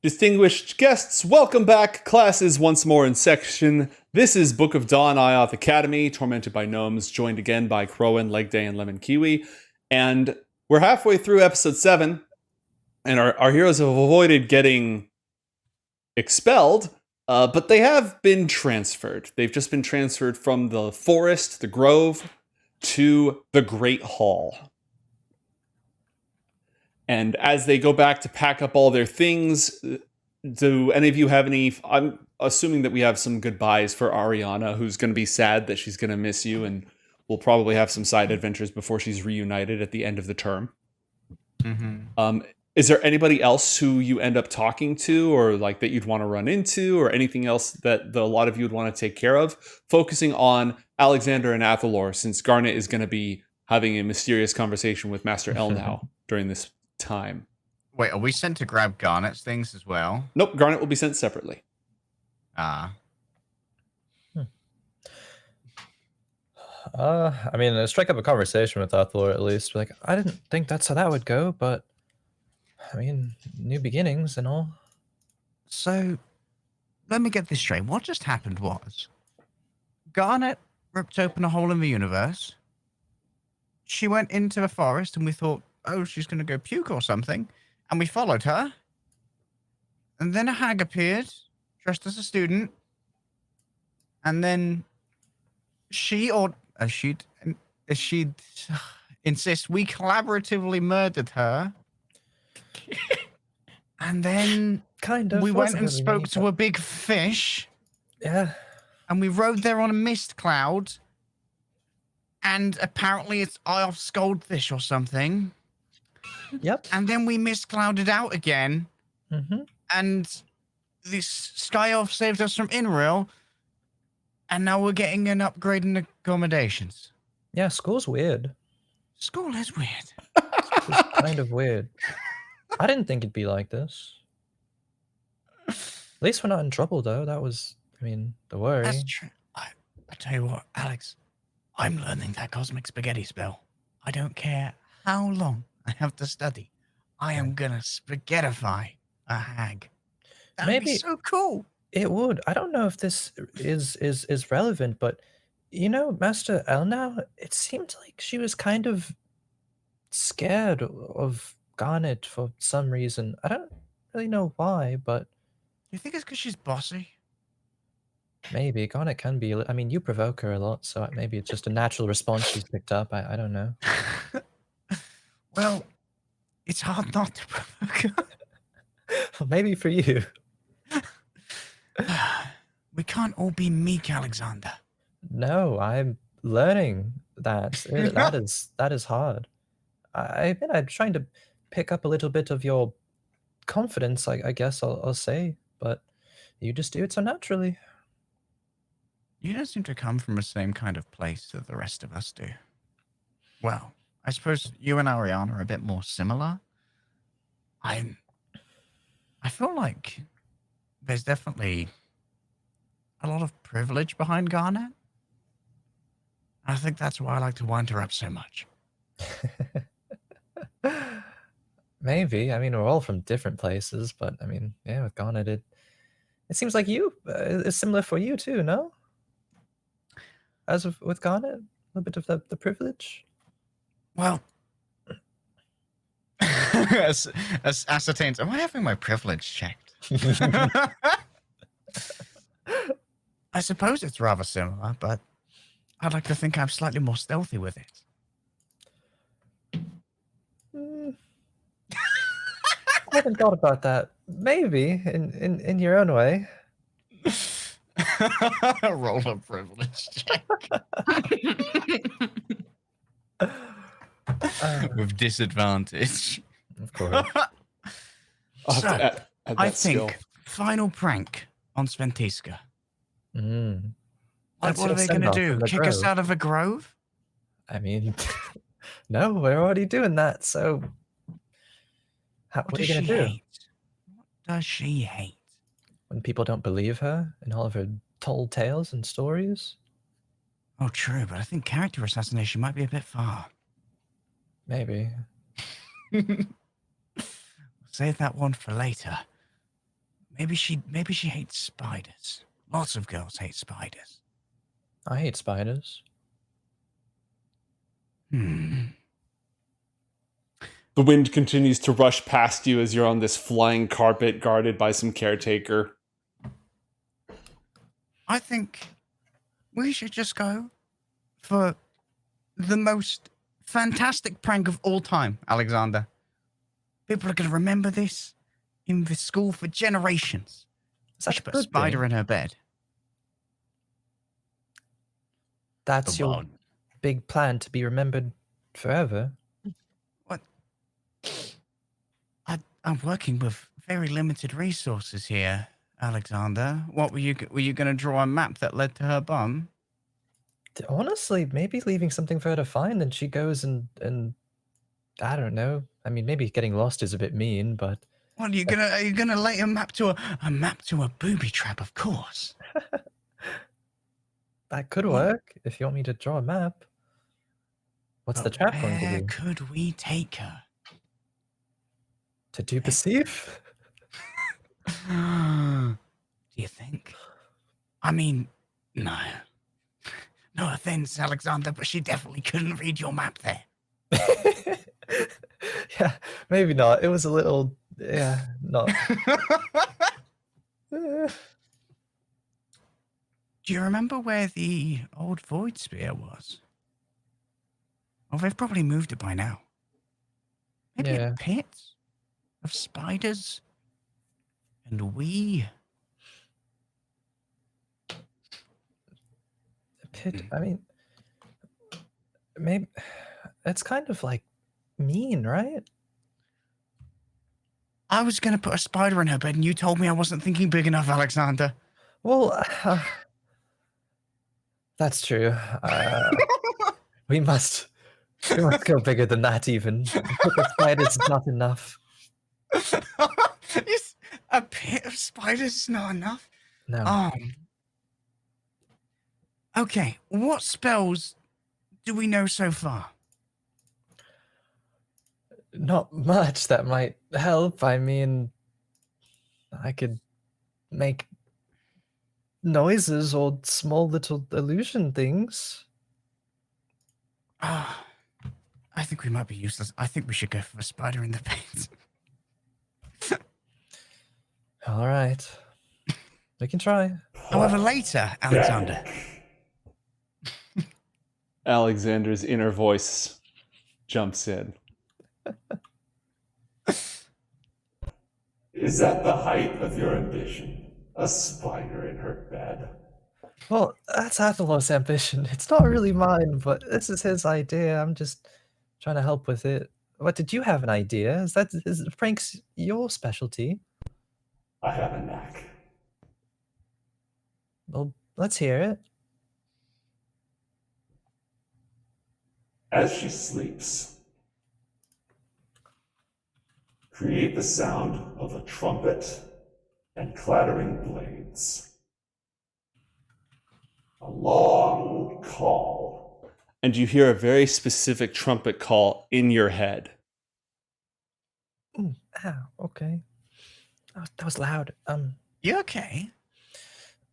Distinguished guests, welcome back. Class is once more in section. This is Book of Dawn, IOTH Academy, tormented by gnomes, joined again by Crowan, Leg Day, and Lemon Kiwi. And we're halfway through episode 7, and our heroes have avoided getting expelled, but they have been transferred. They've just been transferred from the forest, the grove, to the Great Hall. And as they go back to pack up all their things, do any of you have any... I'm assuming that we have some goodbyes for Arianna, who's going to be sad that she's going to miss you, and we'll probably have some side adventures before she's reunited at the end of the term. Mm-hmm. Is there anybody else who you end up talking to, or like that you'd want to run into, or anything else that a lot of you would want to take care of? Focusing on Alexander and Athalor, since Garnet is going to be having a mysterious conversation with Master L now during this time. Wait, are we sent to grab Garnet's things as well? Nope, Garnet will be sent separately. I mean, strike up a conversation with Athalor at least. Like, I didn't think that's how that would go, but I mean, new beginnings and all. So, let me get this straight. What just happened was, Garnet ripped open a hole in the universe. She went into the forest and we thought, oh, she's going to go puke or something. And we followed her. And then a hag appeared, dressed as a student. And then she'd insist we collaboratively murdered her. And then we went and spoke to a big fish. Yeah. And we rode there on a mist cloud. And apparently it's IOTH's goldfish or something. Yep. And then we mist clouded out again. Mm-hmm. And this Sky Elf saved us from Inril. And now we're getting an upgrade in accommodations. Yeah, school's weird. School is weird. It's kind of weird. I didn't think it'd be like this. At least we're not in trouble, though. That was, I mean, the worry. That's true. I tell you what, Alex, I'm learning that cosmic spaghetti spell. I don't care how long I have to study. I am gonna spaghettify a hag. That'd be so cool. It would. I don't know if this is relevant, but you know, Master L now, it seemed like she was kind of scared of Garnet for some reason. I don't really know why, but You think it's because she's bossy? maybe Garnet can be. I mean, you provoke her a lot, so maybe it's just a natural response she's picked up. I don't know. Well, it's hard not to provoke her. Well, maybe for you. We can't all be meek, Alexander. No, I'm learning that. That is hard. I'm trying to pick up a little bit of your confidence, I guess I'll say, but you just do it so naturally. You don't seem to come from the same kind of place that the rest of us do. Well, I suppose you and Arianna are a bit more similar. I feel like there's definitely a lot of privilege behind Garnet. I think that's why I like to wind her up so much. Maybe. I mean, we're all from different places, but I mean, yeah, with Garnet, it seems like you is similar for you too, no? With Garnet, a little bit of the privilege. Well, as ascertains, am I having my privilege checked? I suppose it's rather similar, but I'd like to think I'm slightly more stealthy with it. I haven't thought about that. Maybe in your own way. Roll a privilege check. With disadvantage. Of course. So, I think final prank on Sventisko. What are they going to do? Kick us out of a grove? I mean, no, we're already doing that, so what are you going to do? What does she hate? When people don't believe her in all of her told tales and stories? Oh, true, but I think character assassination might be a bit far. Maybe. Save that one for later. Maybe she hates spiders. Lots of girls hate spiders. I hate spiders. Hmm. The wind continues to rush past you as you're on this flying carpet guarded by some caretaker. I think we should just go for the most fantastic prank of all time, Alexander. People are going to remember this in the school for generations. We should put a spider in her bed. That's your big plan to be remembered forever. What? I'm working with very limited resources here, Alexander. What were you going to draw a map that led to her bum? Honestly, maybe leaving something for her to find, and she goes and I don't know. I mean, maybe getting lost is a bit mean, but What are you gonna lay a map to a booby trap? Of course. that could work if you want me to draw a map. What's the trap going to Where be? could we take her? To do perceive? Do you think? I mean, no. No offense, Alexander, but she definitely couldn't read your map there. Yeah, maybe not. It was a little, not. Do you remember where the old void spear was? Oh, they've probably moved it by now. Maybe a pit of spiders and we. A pit. I mean, maybe it's kind of like mean, right? I was going to put a spider in her bed, and you told me I wasn't thinking big enough, Alexander. Well, that's true. We must go bigger than that. Even the spiders is not enough. A pit of spiders is not enough. No. Okay. What spells do we know so far? Not much that might help. I mean, I could make noises or small little illusion things. I think we might be useless. I think we should go for a spider in the bed. All right. We can try. However, later, Alexander. Alexander's inner voice jumps in. Is that the height of your ambition? A spider in her bed? Well, that's Athalor's ambition. It's not really mine, but this is his idea. I'm just trying to help with it. What, did you have an idea? Is pranks your specialty? I have a knack. Well, let's hear it. As she sleeps, create the sound of a trumpet and clattering blades. A long call. And you hear a very specific trumpet call in your head. Ooh, ow, okay. That was loud. You okay?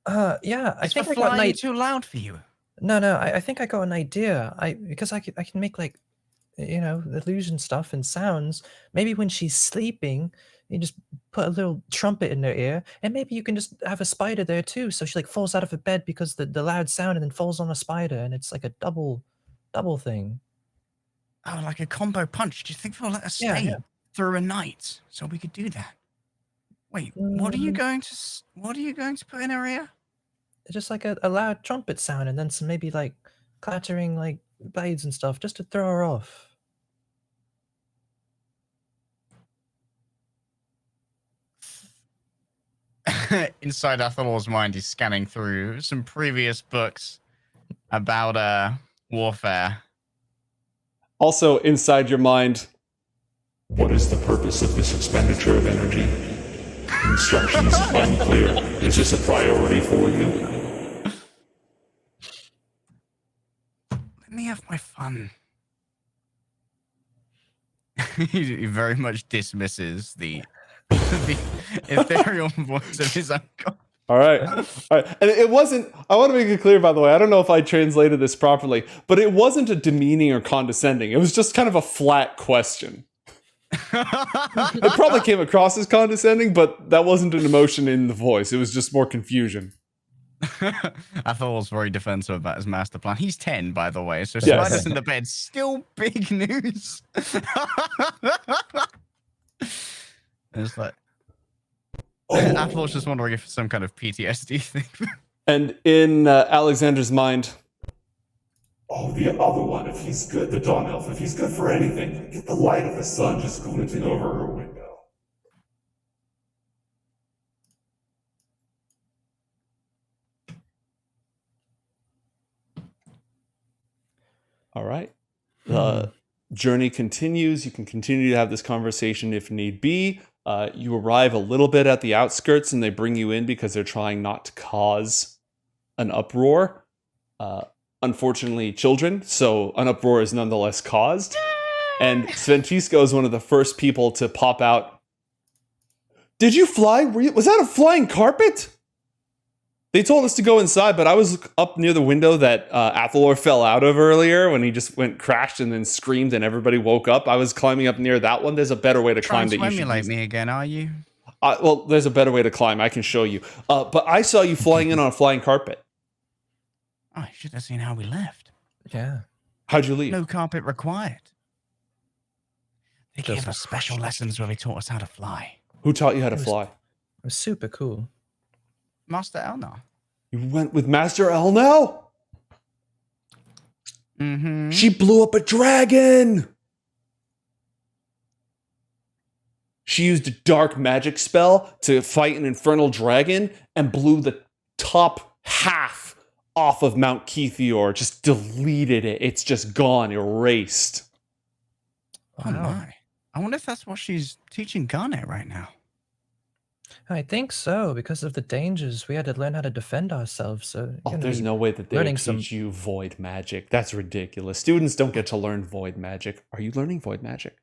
Yeah, I Is think the I got an flying idea. too loud for you? No, I think I got an idea. Because I can make like, illusion stuff and sounds. Maybe when she's sleeping, you just put a little trumpet in her ear, and maybe you can just have a spider there too. So she like falls out of her bed because the loud sound, and then falls on a spider, and it's like a double thing. Oh, like a combo punch. Do you think they'll let us Yeah, stay yeah. through a night so we could do that? Wait, what are you going to put in her ear? Just like a loud trumpet sound, and then some maybe like clattering like blades and stuff, just to throw her off. Inside Athalor's mind, he's scanning through some previous books about warfare. Also, inside your mind, What is the purpose of this expenditure of energy? Instructions unclear. Is this a priority for you? Let me have my fun. He very much dismisses the the ethereal voice of his uncle. All right. And it wasn't, I want to make it clear, by the way, I don't know if I translated this properly, but it wasn't a demeaning or condescending. It was just kind of a flat question. It probably came across as condescending, but that wasn't an emotion in the voice. It was just more confusion. Athalor's very defensive about his master plan. He's 10, by the way, so Yes. spiders in the bed, still big news. It's like, Athalor's just wondering if it's some kind of PTSD thing. And in Alexander's mind, Oh, the other one, if he's good, the Dawn Elf, if he's good for anything, get the light of the sun just glinting over her window. all right, the journey continues. You can continue to have this conversation if need be. You arrive a little bit at the outskirts and they bring you in because they're trying not to cause an uproar. Unfortunately, children, so an uproar is nonetheless caused. And Sventisko is one of the first people to pop out. Did you fly? Was that a flying carpet? They told us to go inside, but I was up near the window that Athalor fell out of earlier when he just crashed and then screamed and everybody woke up. I was climbing up near that one. There's a better way to climb that you should Emulate use. me again, are you? Well, there's a better way to climb. I can show you. But I saw you flying in on a flying carpet. Oh, you should have seen how we left. Yeah. How'd you leave? No carpet required. They Just- gave us special lessons where they taught us how to fly. Who taught you how to It was- fly? It was super cool. Master Elnar. You went with Master Elnau? Mm-hmm. She blew up a dragon! She used a dark magic spell to fight an infernal dragon and blew the top half off of Mount Keithior. Just deleted it. It's just gone, erased. Oh my. I wonder if that's what she's teaching Garnet right now. I think so, because of the dangers. We had to learn how to defend ourselves. So you're Oh, gonna there's be no way that they would learning teach some- you void magic. That's ridiculous. Students don't get to learn void magic. Are you learning void magic?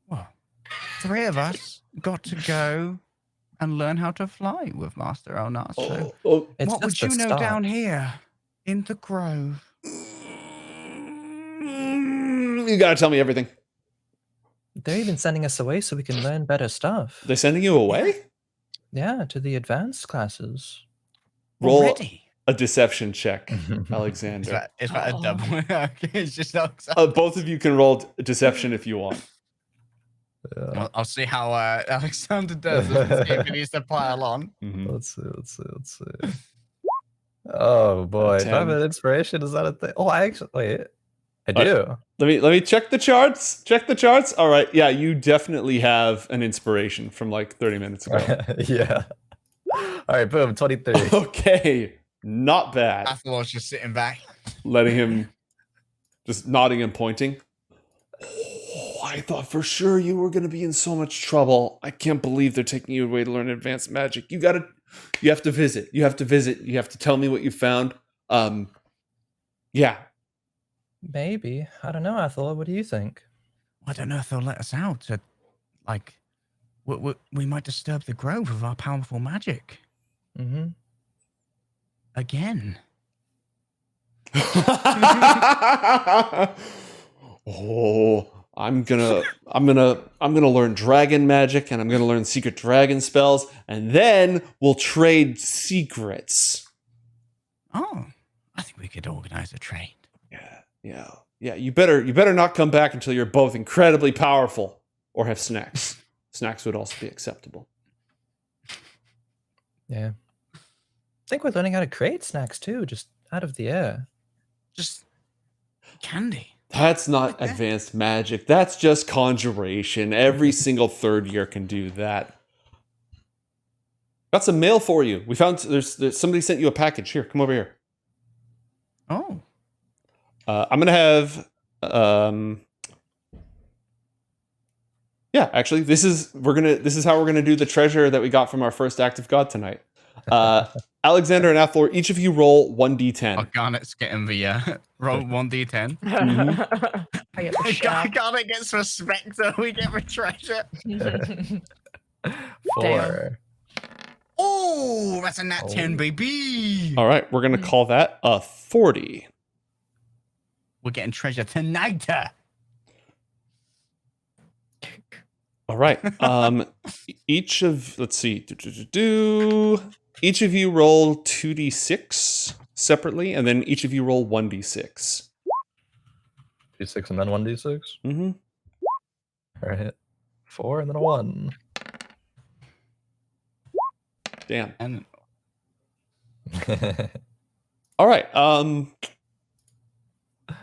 Well, 3 of us got to go and learn how to fly with Master Elnar. So It's what would just you a know start. down here in the grove? You gotta tell me everything. They're even sending us away so we can learn better stuff. They're sending you away? Yeah, to the advanced classes. Roll Already? a deception check, Is Alexander. that a double? Okay, it's just Both of you can roll deception if you want. I'll see how Alexander does if he needs to pile on. Mhm. Let's see. Oh boy, do I have 10. an inspiration? Is that a thing? Oh, I actually wait. I What? do. Let me check the charts. Check the charts. All right. Yeah, you definitely have an inspiration from like 30 minutes ago. Yeah. All right, boom, 23. Okay. Not bad. Athalor's just sitting back. Letting him just nodding and pointing. Oh, I thought for sure you were going to be in so much trouble. I can't believe they're taking you away to learn advanced magic. You have to visit. You have to tell me what you found. Yeah. Maybe. I don't know, Athalor. What do you think? I don't know if they'll let us out. Like, we might disturb the grove with our powerful magic. Mm-hmm. Again. Oh, I'm gonna learn dragon magic, and I'm gonna learn secret dragon spells, and then we'll trade secrets. Oh, I think we could organize a trade. Yeah. You better not come back until you're both incredibly powerful, or have snacks. Snacks would also be acceptable. Yeah. I think we're learning how to create snacks too, just out of the air. Just candy. That's not advanced magic. That's just conjuration. Every single third year can do that. Got some mail for you. We found there's somebody sent you a package. Here, come over here. Oh. I'm gonna have. Yeah, actually, this is how we're gonna do the treasure that we got from our first act of God tonight. Alexander and Athalor, each of you roll 1d10. Oh, Garnet's getting the roll 1d10. I get the shaft. Garnet gets respect, so we get the treasure. 4. Oh, that's a nat 10, baby. All right, we're going to call that a 40. We're getting treasure tonight. All right. Each of, let's see. Each of you roll 2d6 separately, and then each of you roll 1d6. D6 and then 1d6. Mm-hmm. All right. 4 and then a 1. Damn. And All right.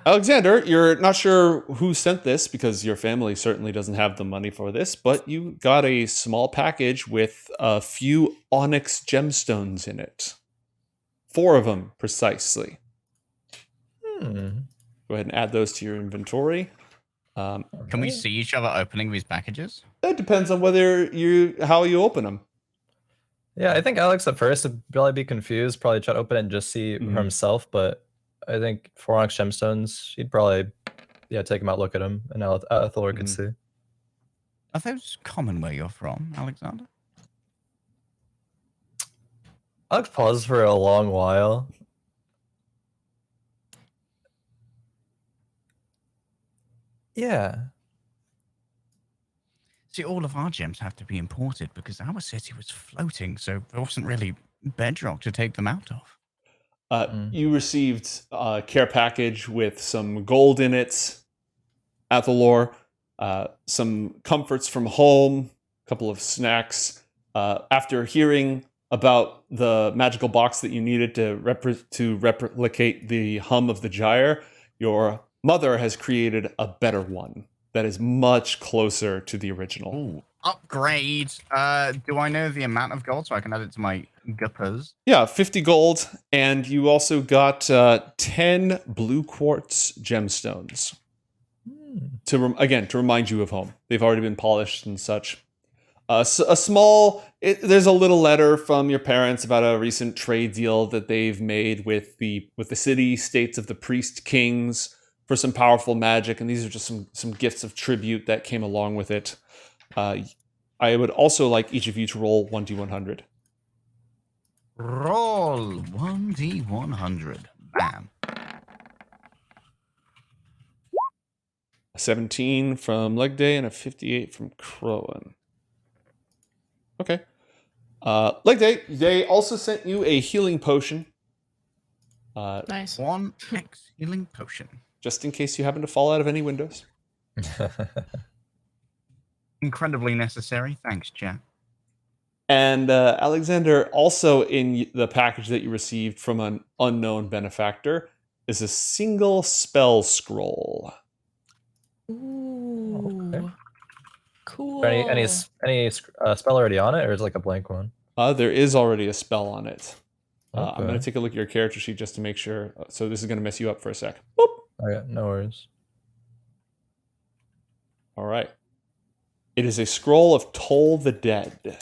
Alexander, you're not sure who sent this because your family certainly doesn't have the money for this, but you got a small package with a few onyx gemstones in it. 4 of them, precisely. Go ahead and add those to your inventory. can we see each other opening these packages? That depends on whether how you open them. Yeah, I think Alex at first would probably be confused, probably try to open it and just see for himself, but I think 4 onyx gemstones, he'd probably take him out, look at him, and Athalor could see. Are those common where you're from, Alexander? Alex paused for a long while. Yeah. See, all of our gems have to be imported because our city was floating, so there wasn't really bedrock to take them out of. You received a care package with some gold in it, Athalor, some comforts from home, a couple of snacks. After hearing about the magical box that you needed to replicate the hum of the gyre, your mother has created a better one that is much closer to the original. Ooh, upgrade. Do I know the amount of gold so I can add it to my guppers? Yeah, 50 gold, and you also got 10 blue quartz gemstones. To remind you of home. They've already been polished and such. There's a little letter from your parents about a recent trade deal that they've made with the city states of the priest kings for some powerful magic, and these are just some gifts of tribute that came along with it. I would also like each of you to roll 1d100. Roll 1d100. Bam. A 17 from Leg Day and a 58 from Crowan. Okay. Leg Day, they also sent you a healing potion. Nice. 1x healing potion. Just in case you happen to fall out of any windows. Incredibly necessary. Thanks, chat. And Alexander, also in the package that you received from an unknown benefactor, is a single spell scroll. Ooh. Okay. Cool. Any spell already on it, or is it like a blank one? There is already a spell on it. I'm Okay. going to take a look at your character sheet just to make sure. So this is going to mess you up for a sec. Boop. Okay, no worries. All right. It is a scroll of Toll the Dead.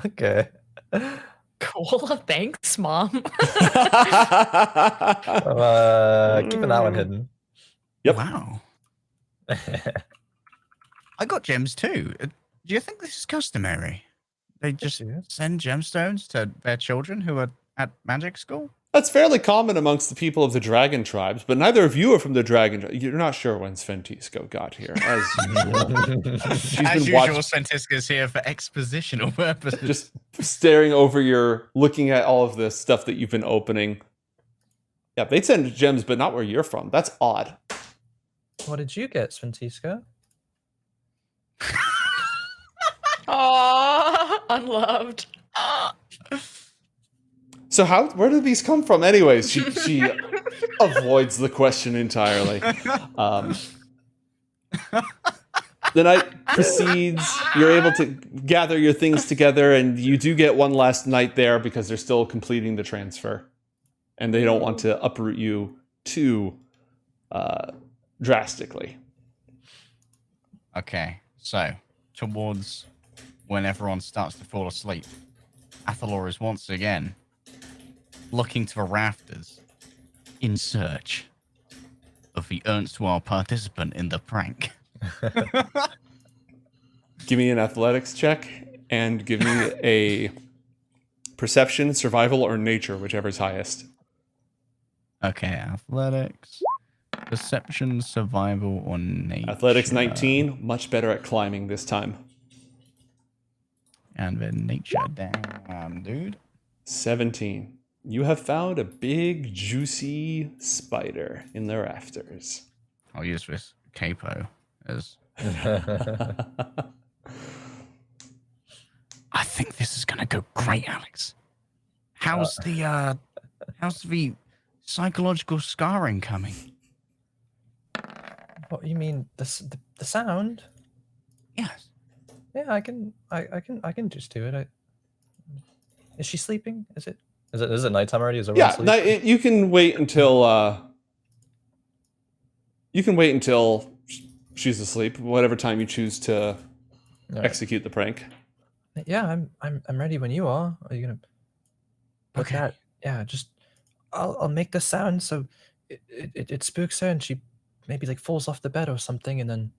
Okay. Cool. Thanks, Mom. Keeping that one hidden. Yep. Wow. I got gems too. Do you think this is customary? They just send gemstones to their children who are at magic school? That's fairly common amongst the people of the dragon tribes, but neither of you are from the dragon. You're not sure when Sventisko got here, as usual. As usual, Sventisko's here for expositional purposes. Just staring over looking at all of the stuff that you've been opening. Yeah, they send gems, but not where you're from. That's odd. What did you get, Sventisko? Aww, unloved. So where do these come from anyways? She avoids the question entirely. The night proceeds. You're able to gather your things together, and you do get one last night there because they're still completing the transfer. And they don't want to uproot you too drastically. Okay, so towards when everyone starts to fall asleep, Athalor is once again looking to the rafters in search of the Ernstoir participant in the prank. Give me an athletics check and give me a perception, survival, or nature, whichever's highest. Okay, athletics, perception, survival, or nature. Athletics 19, much better at climbing this time. And then nature, damn, dude. 17. You have found a big, juicy spider in the rafters. I'll use this capo as... I think this is gonna go great, Alex. How's the psychological scarring coming? What you mean the sound? Yes. Yeah, I can just do it. Is she sleeping? Is it nighttime already? Is everyone sleeping? You can wait until she's asleep. Whatever time you choose to execute the prank. Yeah, I'm ready when you are. Are you gonna put Okay. that? Yeah, just I'll make the sound so it spooks her and she maybe like falls off the bed or something and then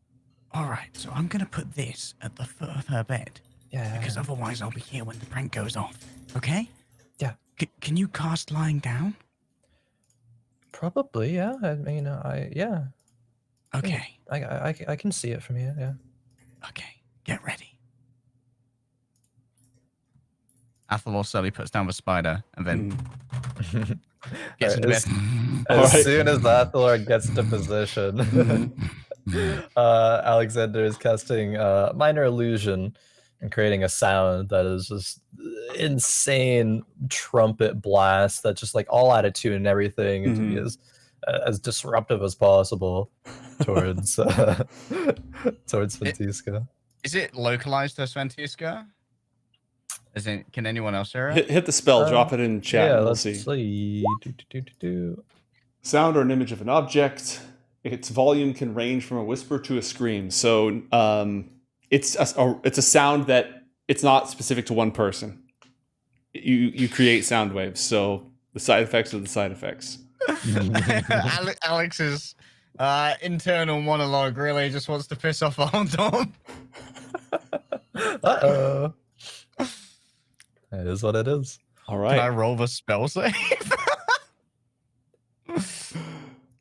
All right, so I'm gonna put this at the foot of her bed yeah. because otherwise I'll be here when the prank goes off. Okay? Yeah. Can you cast lying down? Probably, yeah. I mean, yeah. Okay. I can see it from here. Yeah. Okay. Get ready. Athalor slowly puts down the spider and then gets into bed. As soon as Athalor gets into position, Alexander is casting minor illusion and creating a sound that is just insane trumpet blast that just like all attitude and everything and to be as disruptive as possible towards Sventisko. Is it localized to Sventisko? Can anyone else hear it? Hit the spell, drop it in chat, Yeah, and we'll let's see. see. Sound or an image of an object. Its volume can range from a whisper to a scream. So it's a sound that it's not specific to one person. You create sound waves. So the side effects are the side effects. Alex's internal monologue really just wants to piss off the whole dorm. Uh-oh. It is what it is. All right. Can I roll the spell save?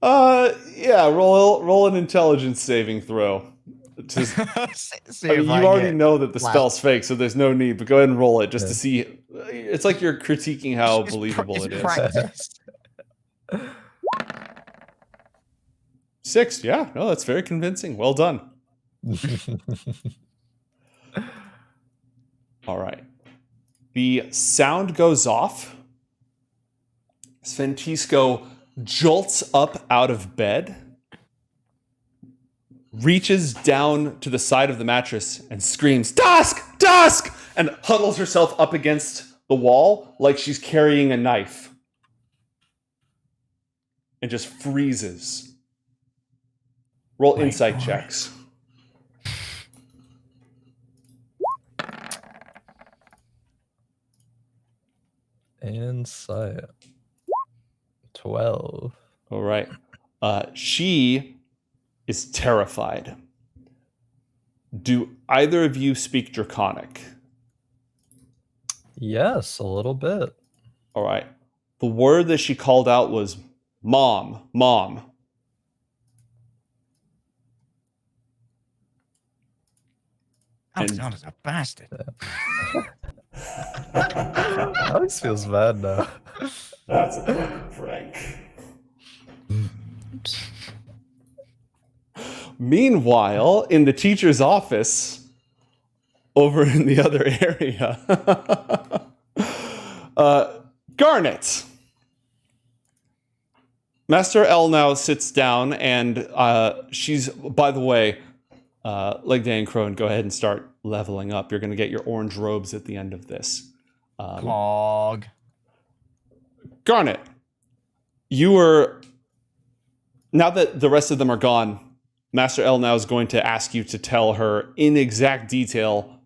Yeah. Roll an intelligence saving throw. Just, you already know that the spell's fake, so there's no need. But go ahead and roll it just to see. It's like you're critiquing how believable it is. Practice. 6. Yeah. No, that's very convincing. Well done. All right. The sound goes off. Sventisko jolts up out of bed, reaches down to the side of the mattress and screams, "Dusk! Dusk!" and huddles herself up against the wall like she's carrying a knife. And just freezes. Roll insight checks. Insight. 12. All right. She is terrified. Do either of you speak Draconic? Yes, a little bit. All right. The word that she called out was mom, mom. Alexander's a bastard. Alex feels bad now. That's a fucking prank. Meanwhile, in the teacher's office, over in the other area, Garnet. Master L now sits down, and she's, by the way, Leg Day and Crone, go ahead and start leveling up. You're going to get your orange robes at the end of this. Cog. Garnet, you were... Now that the rest of them are gone, Master L now is going to ask you to tell her in exact detail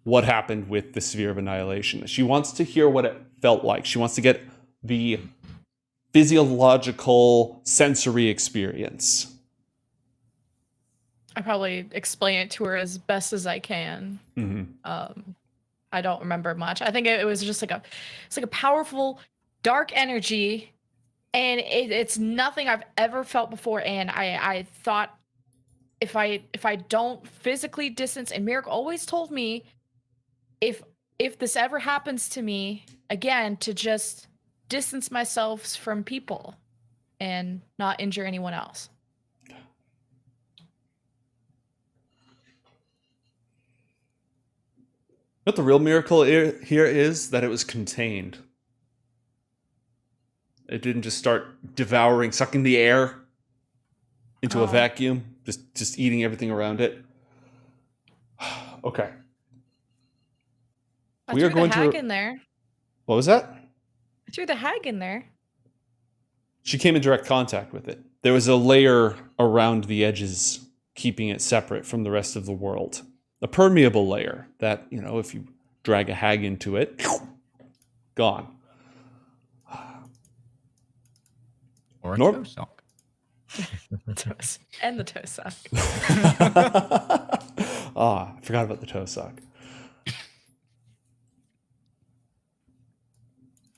what happened with the Sphere of Annihilation. She wants to hear what it felt like. She wants to get the physiological sensory experience. I probably explain it to her as best as I can. I don't remember much. I think it was just like it's like a powerful dark energy, and it's nothing I've ever felt before. And I thought if I don't physically distance, and Mirk always told me if this ever happens to me again, to just distance myself from people and not injure anyone else. But the real miracle here is that it was contained. It didn't just start devouring, sucking the air into a vacuum, just eating everything around it. Okay. I threw the hag in there. What was that? I threw the hag in there. She came in direct contact with it. There was a layer around the edges, keeping it separate from the rest of the world. A permeable layer that, if you drag a hag into it, gone. Or a toe sock. And the toe sock. I forgot about the toe sock.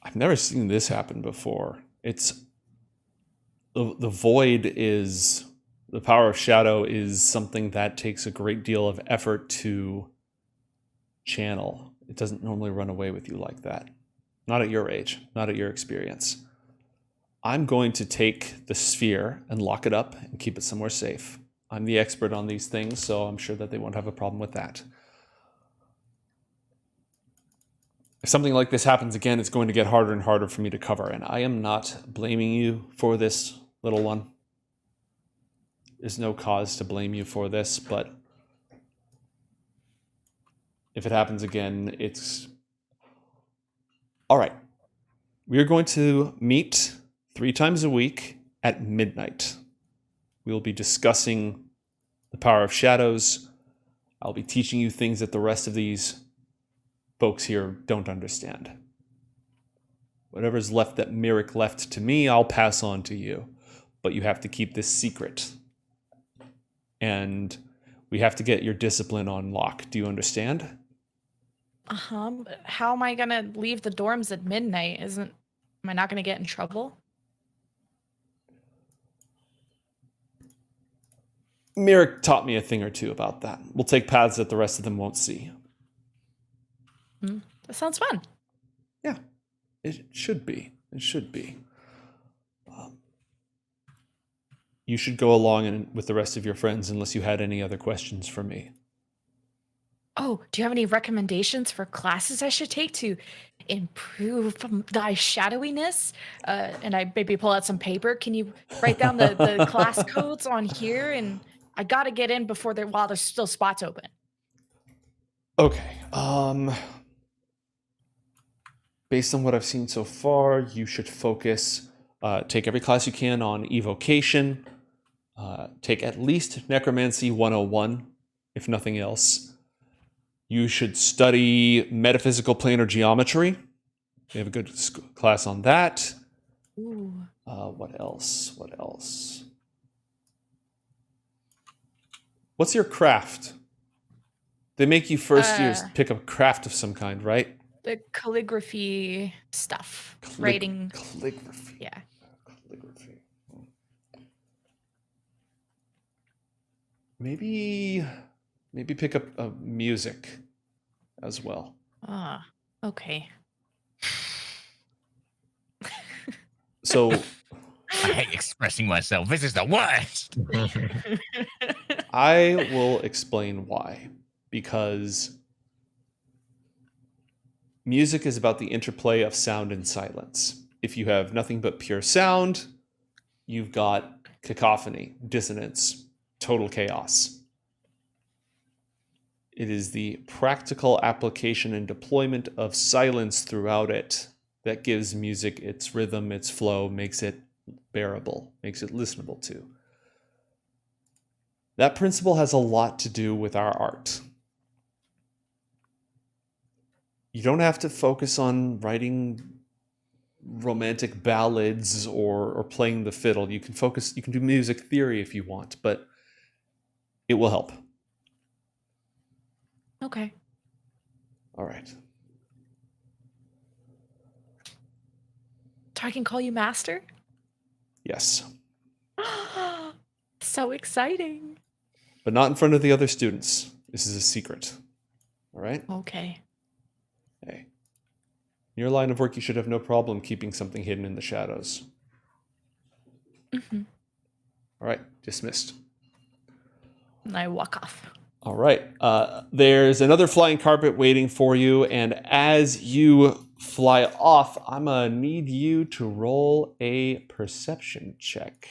I've never seen this happen before. It's the void is the power of shadow is something that takes a great deal of effort to channel. It doesn't normally run away with you like that. Not at your age, not at your experience. I'm going to take the sphere and lock it up and keep it somewhere safe. I'm the expert on these things, so I'm sure that they won't have a problem with that. If something like this happens again, it's going to get harder and harder for me to cover, and I am not blaming you for this, little one. There's no cause to blame you for this, but if it happens again, it's... All right. We are going to meet 3 times a week at midnight. We'll be discussing the power of shadows. I'll be teaching you things that the rest of these folks here don't understand. Whatever's left that Mirk left to me, I'll pass on to you. But you have to keep this secret. And we have to get your discipline on lock. Do you understand? How am I gonna leave the dorms at midnight? Am I not gonna get in trouble? Mirk taught me a thing or two about that. We'll take paths that the rest of them won't see. That sounds fun. Yeah, it should be. It should be. You should go along with the rest of your friends unless you had any other questions for me. Oh, do you have any recommendations for classes I should take to improve thy shadowiness? And I maybe pull out some paper. Can you write down the class codes on here? And I gotta get in while there's still spots open. Okay. Based on what I've seen so far, you should focus. Take every class you can on evocation. Take at least Necromancy 101, if nothing else. You should study metaphysical planar geometry. We have a good class on that. Ooh. What else? What else? What's your craft? They make you first years pick a craft of some kind, right? The calligraphy stuff. Writing. Calligraphy. Yeah. Calligraphy. Maybe pick up music as well. Okay. So I hate expressing myself. This is the worst. I will explain why. Because music is about the interplay of sound and silence. If you have nothing but pure sound, you've got cacophony, dissonance, total chaos. It is the practical application and deployment of silence throughout it that gives music its rhythm, its flow, makes it bearable, makes it listenable to. That principle has a lot to do with our art. You don't have to focus on writing romantic ballads or playing the fiddle. You can do music theory if you want, but it will help. Okay. All right. So I can call you Master? Yes. So exciting. But not in front of the other students. This is a secret. All right? Okay. Hey. In your line of work, you should have no problem keeping something hidden in the shadows. Mm-hmm. All right. Dismissed. And I walk off. All right. There's another flying carpet waiting for you. And as you fly off, I'm going to need you to roll a perception check.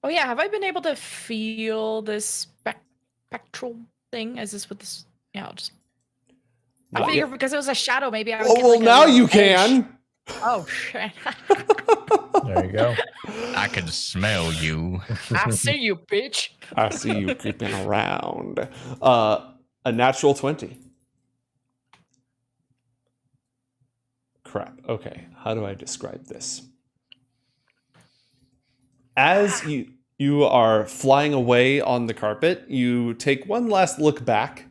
Oh yeah, have I been able to feel this spectral thing? Is this what this? Yeah, I'll just. I figure because it was a shadow, maybe I would. Oh, get well, like a now little you edge. can. Oh shit! There you go. I can smell you. I see you, bitch. I see you creeping around. A natural 20. Crap. Okay. How do I describe this? As you are flying away on the carpet, you take one last look back.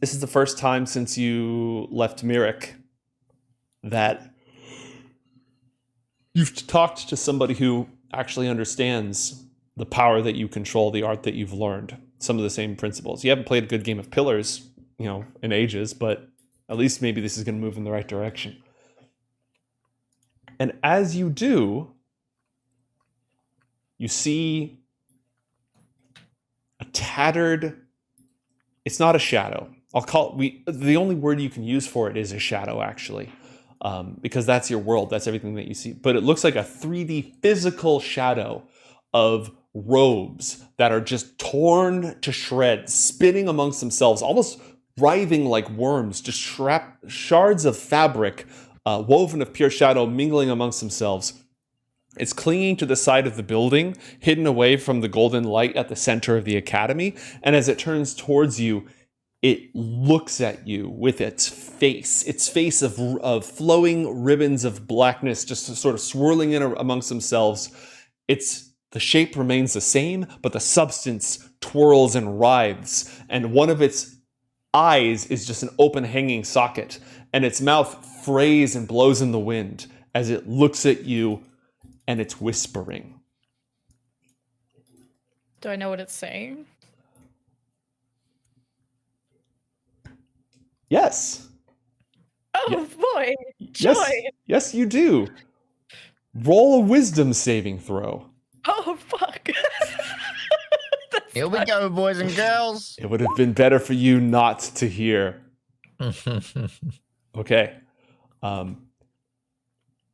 This is the first time since you left Myrick that you've talked to somebody who actually understands the power that you control, the art that you've learned, some of the same principles. You haven't played a good game of Pillars, in ages, but at least maybe this is going to move in the right direction. And as you do, you see a tattered, it's not a shadow. The only word you can use for it is a shadow, actually. Because that's your world, that's everything that you see. But it looks like a 3D physical shadow of robes that are just torn to shreds, spinning amongst themselves, almost writhing like worms, just shards of fabric, woven of pure shadow, mingling amongst themselves. It's clinging to the side of the building, hidden away from the golden light at the center of the academy. And as it turns towards you, it looks at you with its face of flowing ribbons of blackness, just sort of swirling in amongst themselves. The shape remains the same, but the substance twirls and writhes, and one of its eyes is just an open hanging socket, and its mouth frays and blows in the wind as it looks at you, and it's whispering. Do I know what it's saying? Yes. Oh boy, Yes. joy! Yes, you do. Roll a wisdom saving throw. Oh fuck! Here we go, boys and girls. It would have been better for you not to hear. Okay.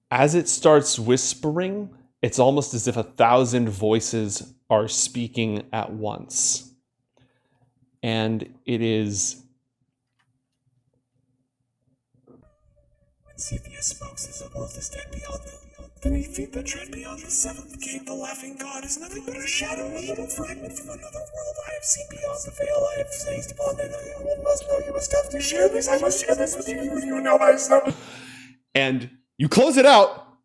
As it starts whispering, it's almost as if 1,000 voices are speaking at once. And it is... Cepheus smokes as the world is dead beyond them. Beneath feet that tread beyond the seventh gate, the laughing god is nothing but a shadow, a little fragment from another world. I have seen beyond the veil, I have seized upon it. I must know you must have to share this. I must share this with you. You know myself. And you close it out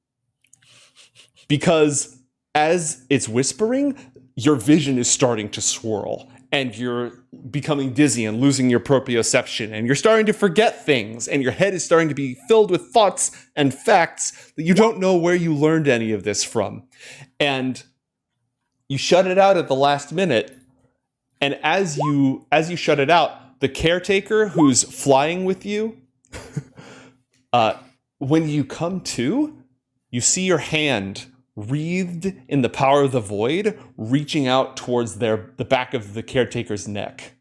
because as it's whispering, your vision is starting to swirl. And you're becoming dizzy and losing your proprioception. And you're starting to forget things. And your head is starting to be filled with thoughts and facts that you don't know where you learned any of this from. And you shut it out at the last minute. And as you shut it out, the caretaker who's flying with you, when you come to, you see your hand wreathed in the power of the void, reaching out towards the back of the caretaker's neck.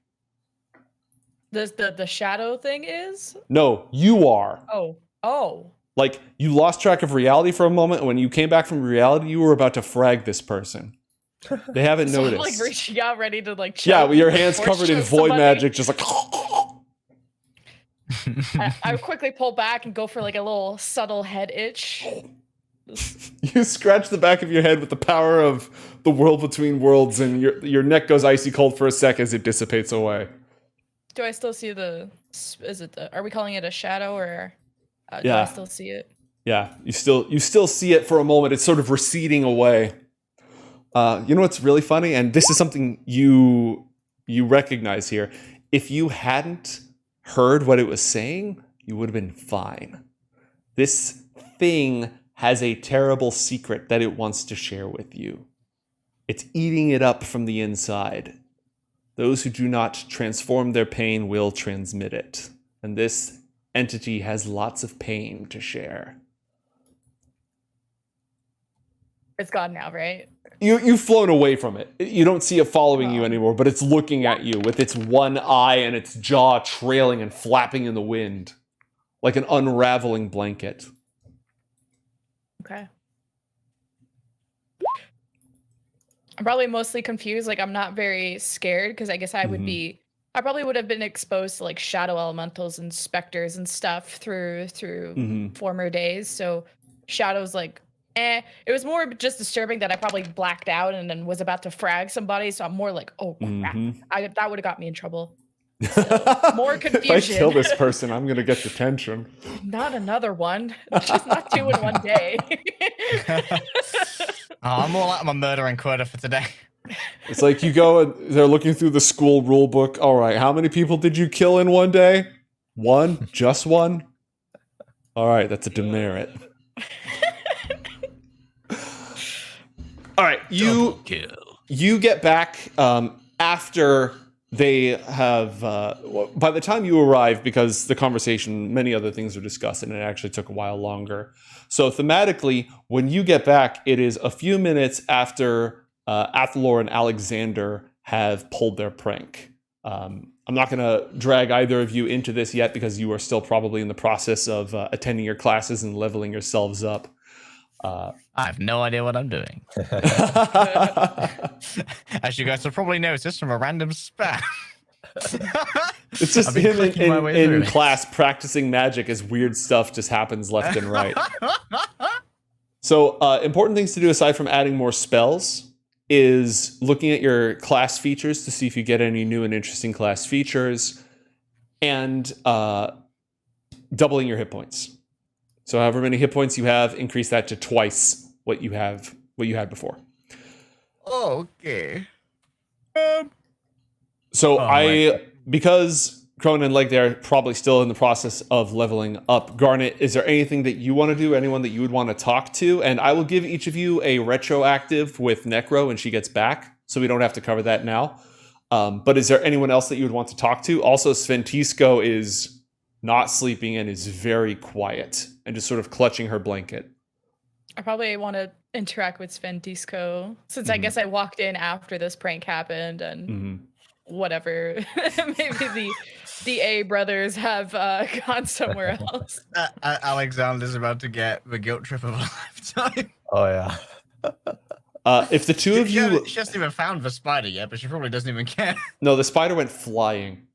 The shadow thing is? No, you are. Oh. Like, you lost track of reality for a moment, and when you came back from reality, you were about to frag this person. They haven't So noticed. I'm like reaching out, ready to like. Yeah, choke with your hands or covered in shoot void somebody. magic, just like. I quickly pull back and go for like a little subtle head itch. You scratch the back of your head with the power of the world between worlds, and your neck goes icy cold for a sec as it dissipates away. Do I still see are we calling it a shadow or do Yeah. I still see it? Yeah, you still see it for a moment. It's sort of receding away. You know what's really funny, and this is something you recognize here. If you hadn't heard what it was saying, you would have been fine. This thing has a terrible secret that it wants to share with you. It's eating it up from the inside. Those who do not transform their pain will transmit it. And this entity has lots of pain to share. It's gone now, right? You've flown away from it. You don't see it following you anymore, but it's looking at you with its one eye and its jaw trailing and flapping in the wind like an unraveling blanket. Okay. I'm probably mostly confused. Like, I'm not very scared because I guess I would be. I probably would have been exposed to like shadow elementals and specters and stuff through former days. So shadows like. It was more just disturbing that I probably blacked out and then was about to frag somebody. So I'm more like, oh crap, that would have got me in trouble. So, more confusion. If I kill this person, I'm gonna get detention. Not another one. Just not 2 in one day. I'm all out of my murdering quota for today. It's like you go and they're looking through the school rule book. All right, how many people did you kill in one day? One? Just one? All right, that's a demerit. All right, you get back after they have. By the time you arrive, because the conversation, many other things are discussed, and it actually took a while longer. So thematically, when you get back, it is a few minutes after Athalor and Alyxander have pulled their prank. I'm not going to drag either of you into this yet because you are still probably in the process of attending your classes and leveling yourselves up. I have no idea what I'm doing. As you guys have probably noticed from a random spam. It's just him in class practicing magic as weird stuff just happens left and right. So important things to do aside from adding more spells is looking at your class features to see if you get any new and interesting class features, and doubling your hit points. So however many hit points you have, increase that to twice what you had before. Okay. Because Cronin and Leg, they're probably still in the process of leveling up. Garnet, is there anything that you want to do? Anyone that you would want to talk to? And I will give each of you a retroactive with Necro when she gets back, so we don't have to cover that now. But is there anyone else that you would want to talk to? Also, Sventisko is not sleeping and is very quiet and just sort of clutching her blanket. I probably want to interact with Sventisko since I guess I walked in after this prank happened and whatever. Maybe the A brothers have gone somewhere else. Alexander's about to get the guilt trip of a lifetime. Oh yeah. If the two of you... She hasn't even found the spider yet, but she probably doesn't even care. No, the spider went flying.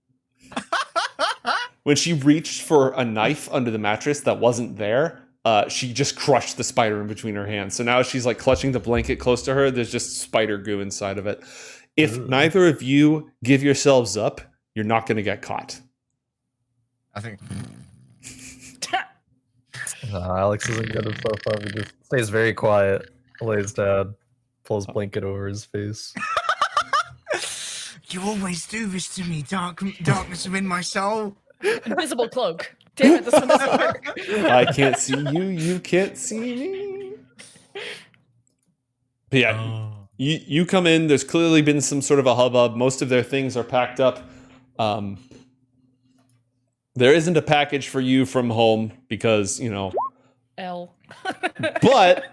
When she reached for a knife under the mattress that wasn't there, she just crushed the spider in between her hands. So now she's like clutching the blanket close to her. There's just spider goo inside of it. If neither of you give yourselves up, you're not going to get caught. I think. Alex isn't good at so far. He just stays very quiet, lays down, pulls blanket over his face. You always do this to me, darkness within my soul. Invisible cloak. Damn it, this one doesn't work. I can't see you. You can't see me. But yeah, you come in. There's clearly been some sort of a hubbub. Most of their things are packed up. There isn't a package for you from home because, you know. L. But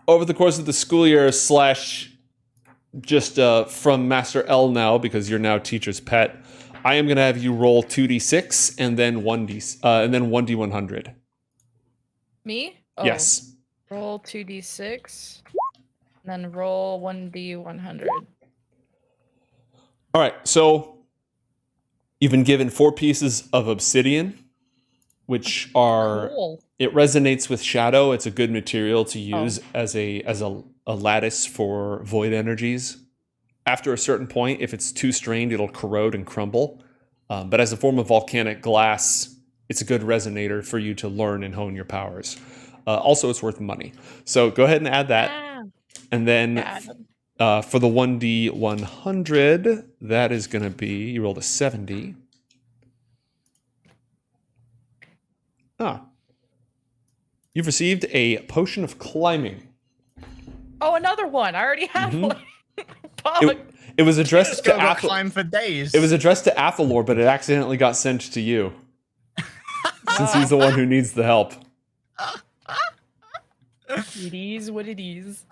over the course of the school year / just from Master L now, because you're now teacher's pet, I am going to have you roll 2d6 and then 1d100. Me? Oh. Yes. Roll 2d6, and then roll 1d100. All right, so you've been given 4 pieces of obsidian, which are... Cool. It resonates with shadow. It's a good material to use as a lattice for void energies. After a certain point, if it's too strained, it'll corrode and crumble. But as a form of volcanic glass, it's a good resonator for you to learn and hone your powers. Also, it's worth money. So go ahead and add that. And then Yeah. for the 1d100, that is going to be, you rolled a 70. You've received a potion of climbing. Oh, another one. I already have Mhm. one. Fuck. It was addressed Just to go climb for days. It was addressed to Athalor, but it accidentally got sent to you. Since he's the one who needs the help. It is what it is.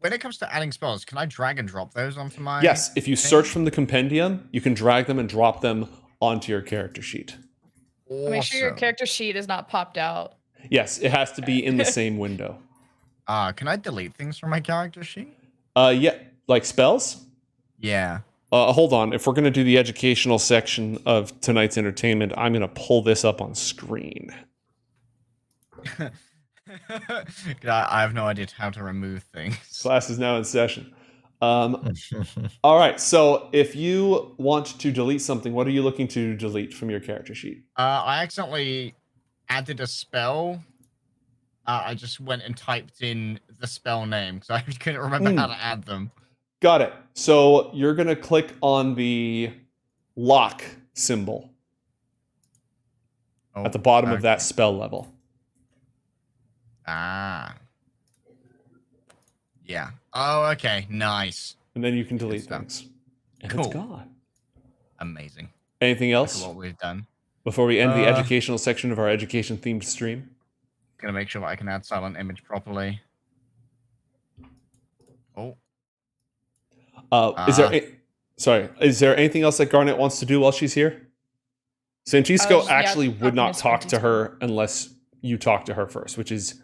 When it comes to adding spells, can I drag and drop those onto my? Yes, if you search from the compendium, you can drag them and drop them onto your character sheet. Awesome. Make sure your character sheet is not popped out. Yes, it has to be in the same window. Can I delete things from my character sheet? Yeah, like spells? Yeah. Hold on. If we're going to do the educational section of tonight's entertainment, I'm going to pull this up on screen. I have no idea how to remove things. Class is now in session. All right. So if you want to delete something, what are you looking to delete from your character sheet? I accidentally added a spell. I just went and typed in the spell name because I couldn't remember how to add them. Got it. So you're going to click on the lock symbol at the bottom of that spell level. Yeah. Oh, okay. Nice. And then you can delete stuff. things. And Cool. it's gone. Amazing. Anything Look else at what we've done. before we end the educational section of our education-themed stream? Gonna make sure that I can add silent image properly. Oh. Is there anything else that Garnet wants to do while she's here? Sventisko actually would not talk to her unless you talk to her first, which is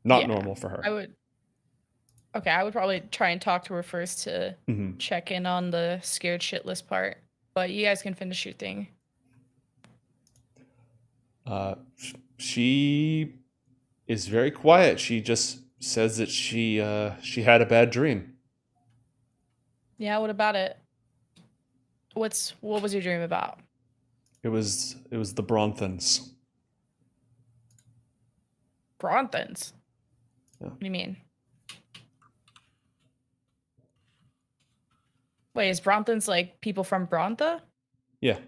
not normal for her. I would probably try and talk to her first to check in on the scared shitless part. But you guys can finish your thing. She is very quiet. She just says that she had a bad dream. Yeah, what about it? What was your dream about? It was the Bronthans. Bronthans? Yeah. What do you mean? Wait, is Bronthans like people from Brontha? Yeah.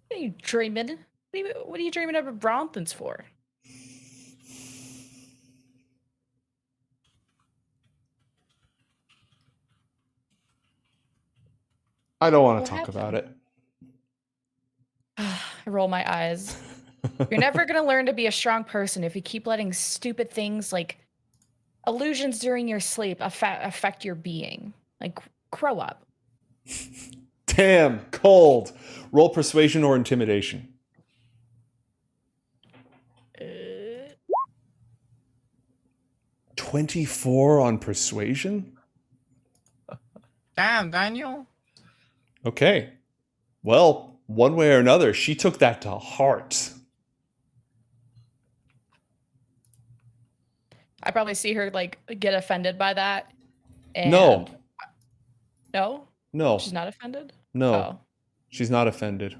What are you dreaming? What are you dreaming about Bronthans for? I don't want to talk about it. I roll my eyes. You're never going to learn to be a strong person if you keep letting stupid things like illusions during your sleep affect your being. Like, grow up. Damn, cold. Roll persuasion or intimidation. 24 on persuasion? Damn, Daniel. Okay. Well, one way or another, she took that to heart. I probably see her like get offended by that. And No. No? No. She's not offended? No. Oh. She's not offended.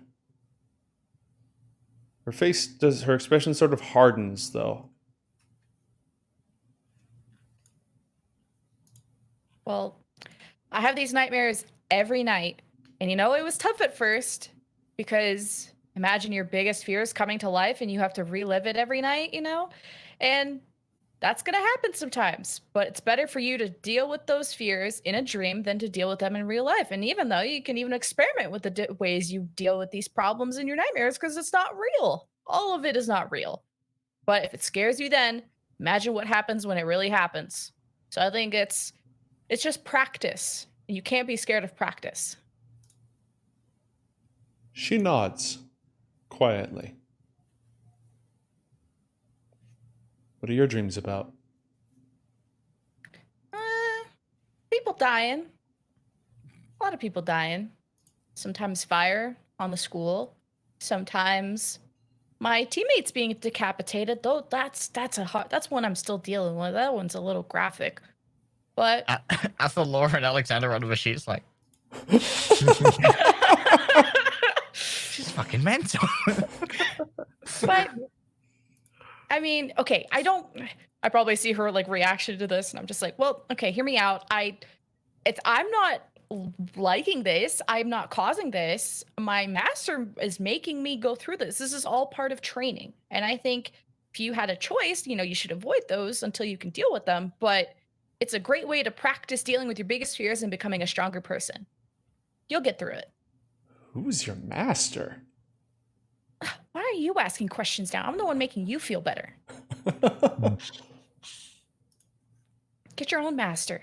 Her expression sort of hardens though. Well, I have these nightmares every night. And you know, it was tough at first because imagine your biggest fears coming to life and you have to relive it every night, you know? And that's going to happen sometimes. But it's better for you to deal with those fears in a dream than to deal with them in real life. And even though you can even experiment with the ways you deal with these problems in your nightmares because it's not real. All of it is not real. But if it scares you then, imagine what happens when it really happens. So I think it's just practice. You can't be scared of practice. She nods quietly. What are your dreams about? People dying. A lot of people dying. Sometimes fire on the school. Sometimes my teammates being decapitated. Though that's one I'm still dealing with. That one's a little graphic. But Athalor and Alyxander under the sheets like she's fucking mental. But I mean, okay, I probably see her like reaction to this, and I'm just like, well, okay, hear me out. I'm not liking this. I'm not causing this. My master is making me go through this. This is all part of training. And I think if you had a choice, you should avoid those until you can deal with them. But it's a great way to practice dealing with your biggest fears and becoming a stronger person. You'll get through it. Who's your master? Why are you asking questions now? I'm the one making you feel better. Get your own master,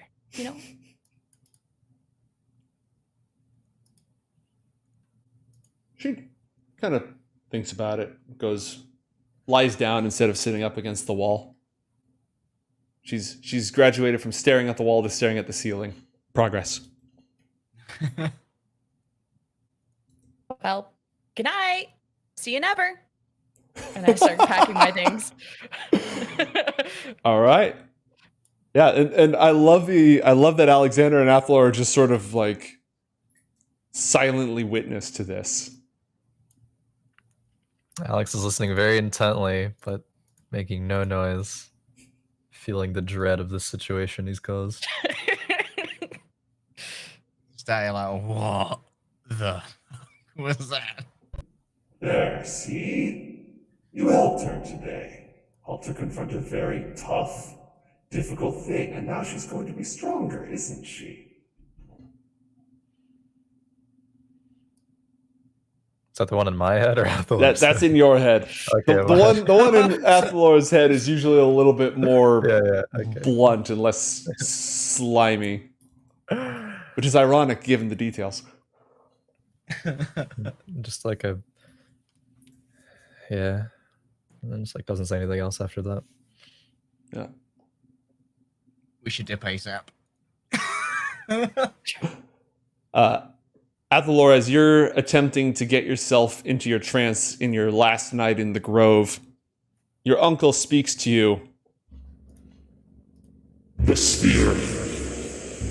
She kind of thinks about it, lies down instead of sitting up against the wall. She's graduated from staring at the wall to staring at the ceiling. Progress. Well, good night. See you never. And I start packing my things. All right. Yeah, and I love that Alexander and Athalor are just sort of like silently witness to this. Alex is listening very intently, but making no noise, feeling the dread of the situation he's caused. Stay like, what the was that? There, see? You helped her today. Helped her confront a very tough, difficult thing, and now she's going to be stronger, isn't she? Is that the one in my head or Athalor's? That's in your head. Okay, the one in Athalor's head is usually a little bit more okay. blunt and less slimy, which is ironic given the details. Just like and then just like doesn't say anything else after that. Yeah. We should dip ASAP. Athalor, as you're attempting to get yourself into your trance in your last night in the grove, your uncle speaks to you. The sphere.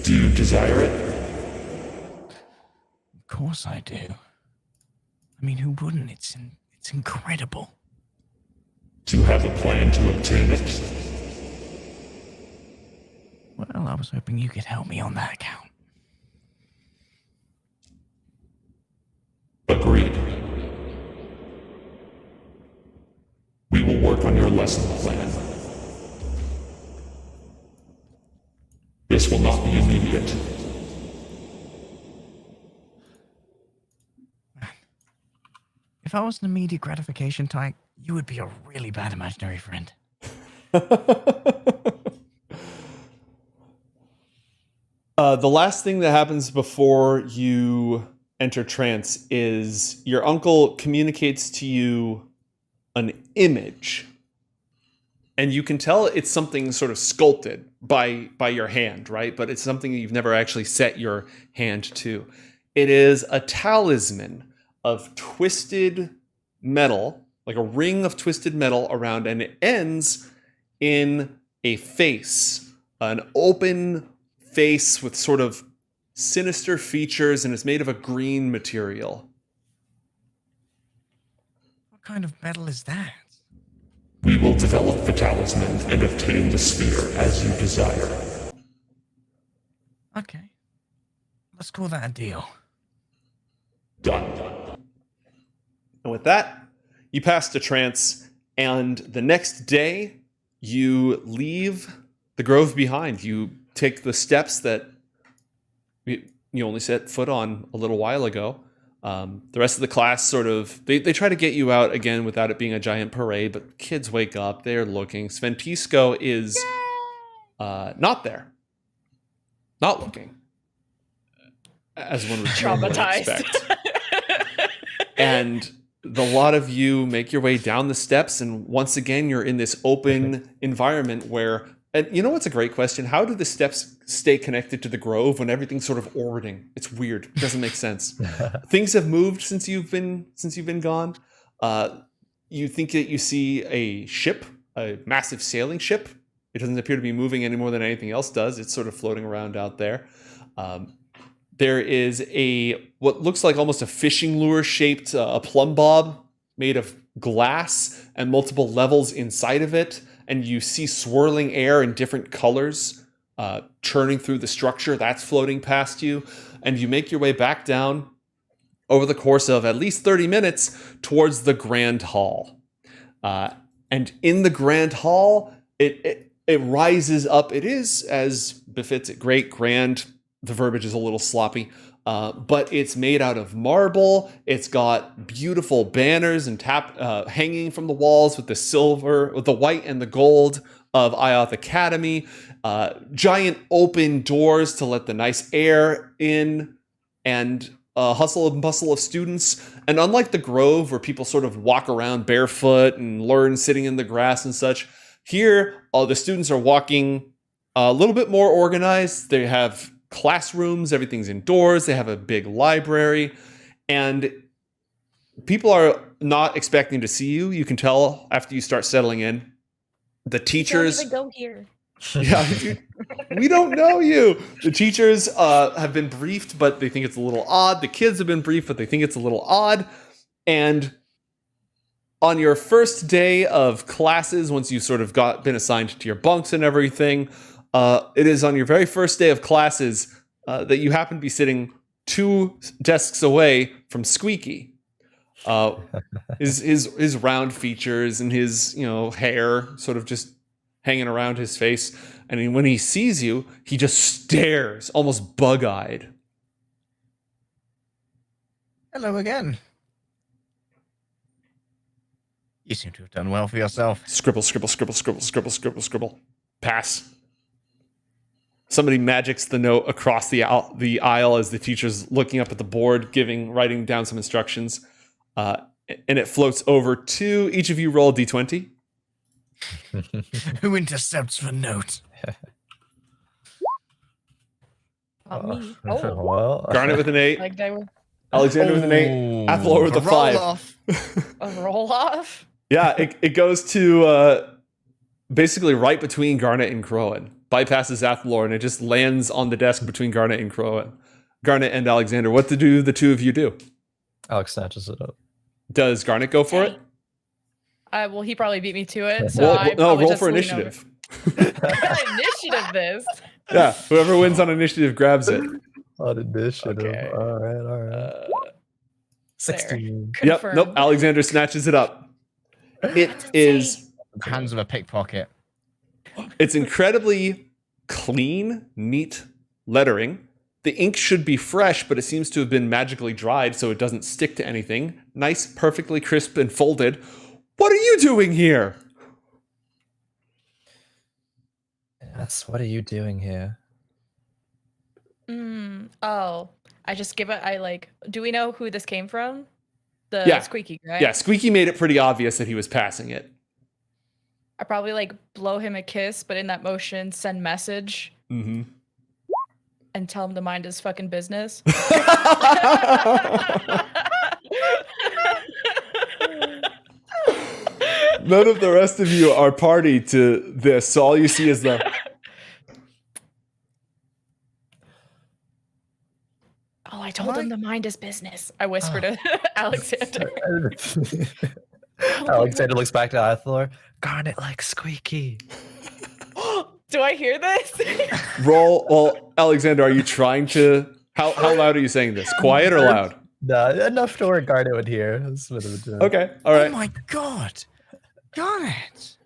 Do you desire it? Of course I do. I mean, who wouldn't? It's incredible. Do you have a plan to obtain it? Well, I was hoping you could help me on that account. Agreed. We will work on your lesson plan. This will not be immediate. If I was an immediate gratification type, you would be a really bad imaginary friend. The last thing that happens before you enter trance is your uncle communicates to you an image. And you can tell it's something sort of sculpted by your hand, right? But it's something you've never actually set your hand to. It is a talisman of twisted metal, like a ring of twisted metal around, and it ends in a face, an open face with sort of sinister features, and it's made of a green material. What kind of metal is that? We will develop the talisman and obtain the sphere as you desire. Okay. Let's call that a deal. Done. And with that, you pass to trance, and the next day, you leave the grove behind. You take the steps that you only set foot on a little while ago. The rest of the class sort of, they try to get you out again without it being a giant parade, but kids wake up, they're looking. Sventisko is not there. Not looking. As one would normally Traumatized. expect. And the lot of you make your way down the steps, and once again, you're in this open environment where, and you know what's a great question? How do the steps stay connected to the grove when everything's sort of orbiting? It's weird. It doesn't make sense. Things have moved since you've been gone. You think that you see a ship, a massive sailing ship. It doesn't appear to be moving any more than anything else does. It's sort of floating around out there. There is what looks like almost a fishing lure shaped a plumb bob made of glass and multiple levels inside of it. and you see swirling air in different colors churning through the structure that's floating past you, and you make your way back down over the course of at least 30 minutes towards the Grand Hall. And in the Grand Hall, it rises up. It is, as befits it, great, grand. The verbiage is a little sloppy, but it's made out of marble. It's got beautiful banners and hanging from the walls with the silver, with the white and the gold of IOTH Academy. Giant open doors to let the nice air in, and hustle and bustle of students. And unlike the Grove, where people sort of walk around barefoot and learn sitting in the grass and such, here the students are walking a little bit more organized. They have classrooms, everything's indoors, they have a big library, and people are not expecting to see you. You can tell after you start settling in. The teachers Don't even go here. Yeah, we don't know you. The teachers have been briefed, but they think it's a little odd. The kids have been briefed, but they think it's a little odd. And on your first day of classes, once you've sort of been assigned to your bunks and everything, it is on your very first day of classes that you happen to be sitting 2 desks away from Squeaky. His round features and his hair sort of just hanging around his face, and when he sees you, he just stares, almost bug-eyed. Hello again. You seem to have done well for yourself. Scribble, scribble, scribble, scribble, scribble, scribble, scribble. Pass. Somebody magics the note across the aisle as the teacher's looking up at the board, writing down some instructions, and it floats over to each of you. Roll a d20. Who intercepts the note? Me. Oh, Well, Garnet with an 8. like they were Alexander with an 8. Athalor with a 5. Off. a roll off. Yeah, it goes to basically right between Garnet and Crowan. Bypasses Athalor, and it just lands on the desk between Garnet and Crowan. Garnet and Alexander, what do the two of you do? Alex snatches it up. Does Garnet go for it? Well, he probably beat me to it. So roll for initiative. I got initiative this. Yeah, whoever wins on initiative grabs it. On initiative. Okay. All right. 16. Yep, Confirmed. nope, Alexander snatches it up. It is... Hands of a pickpocket. It's incredibly clean, neat lettering. The ink should be fresh, but it seems to have been magically dried so it doesn't stick to anything. Nice, perfectly crisp and folded. What are you doing here? Yes, what are you doing here? Oh, I just give it. Do we know who this came from? The Squeaky, right? Yeah, Squeaky made it pretty obvious that he was passing it. I probably blow him a kiss, but in that motion, send message. Mm-hmm. And tell him to mind his fucking business. None of the rest of you are party to this, so all you see is the... Oh, I told him to mind his business. I whispered to Alexander. Alexander looks back to Athalor. Garnet like Squeaky. Do I hear this? Roll. Well, Alexander, are you trying to... How loud are you saying this? Quiet or loud? No, enough to where Garnet would hear. It's a bit of a joke. Okay, all right. Oh my god. Garnet.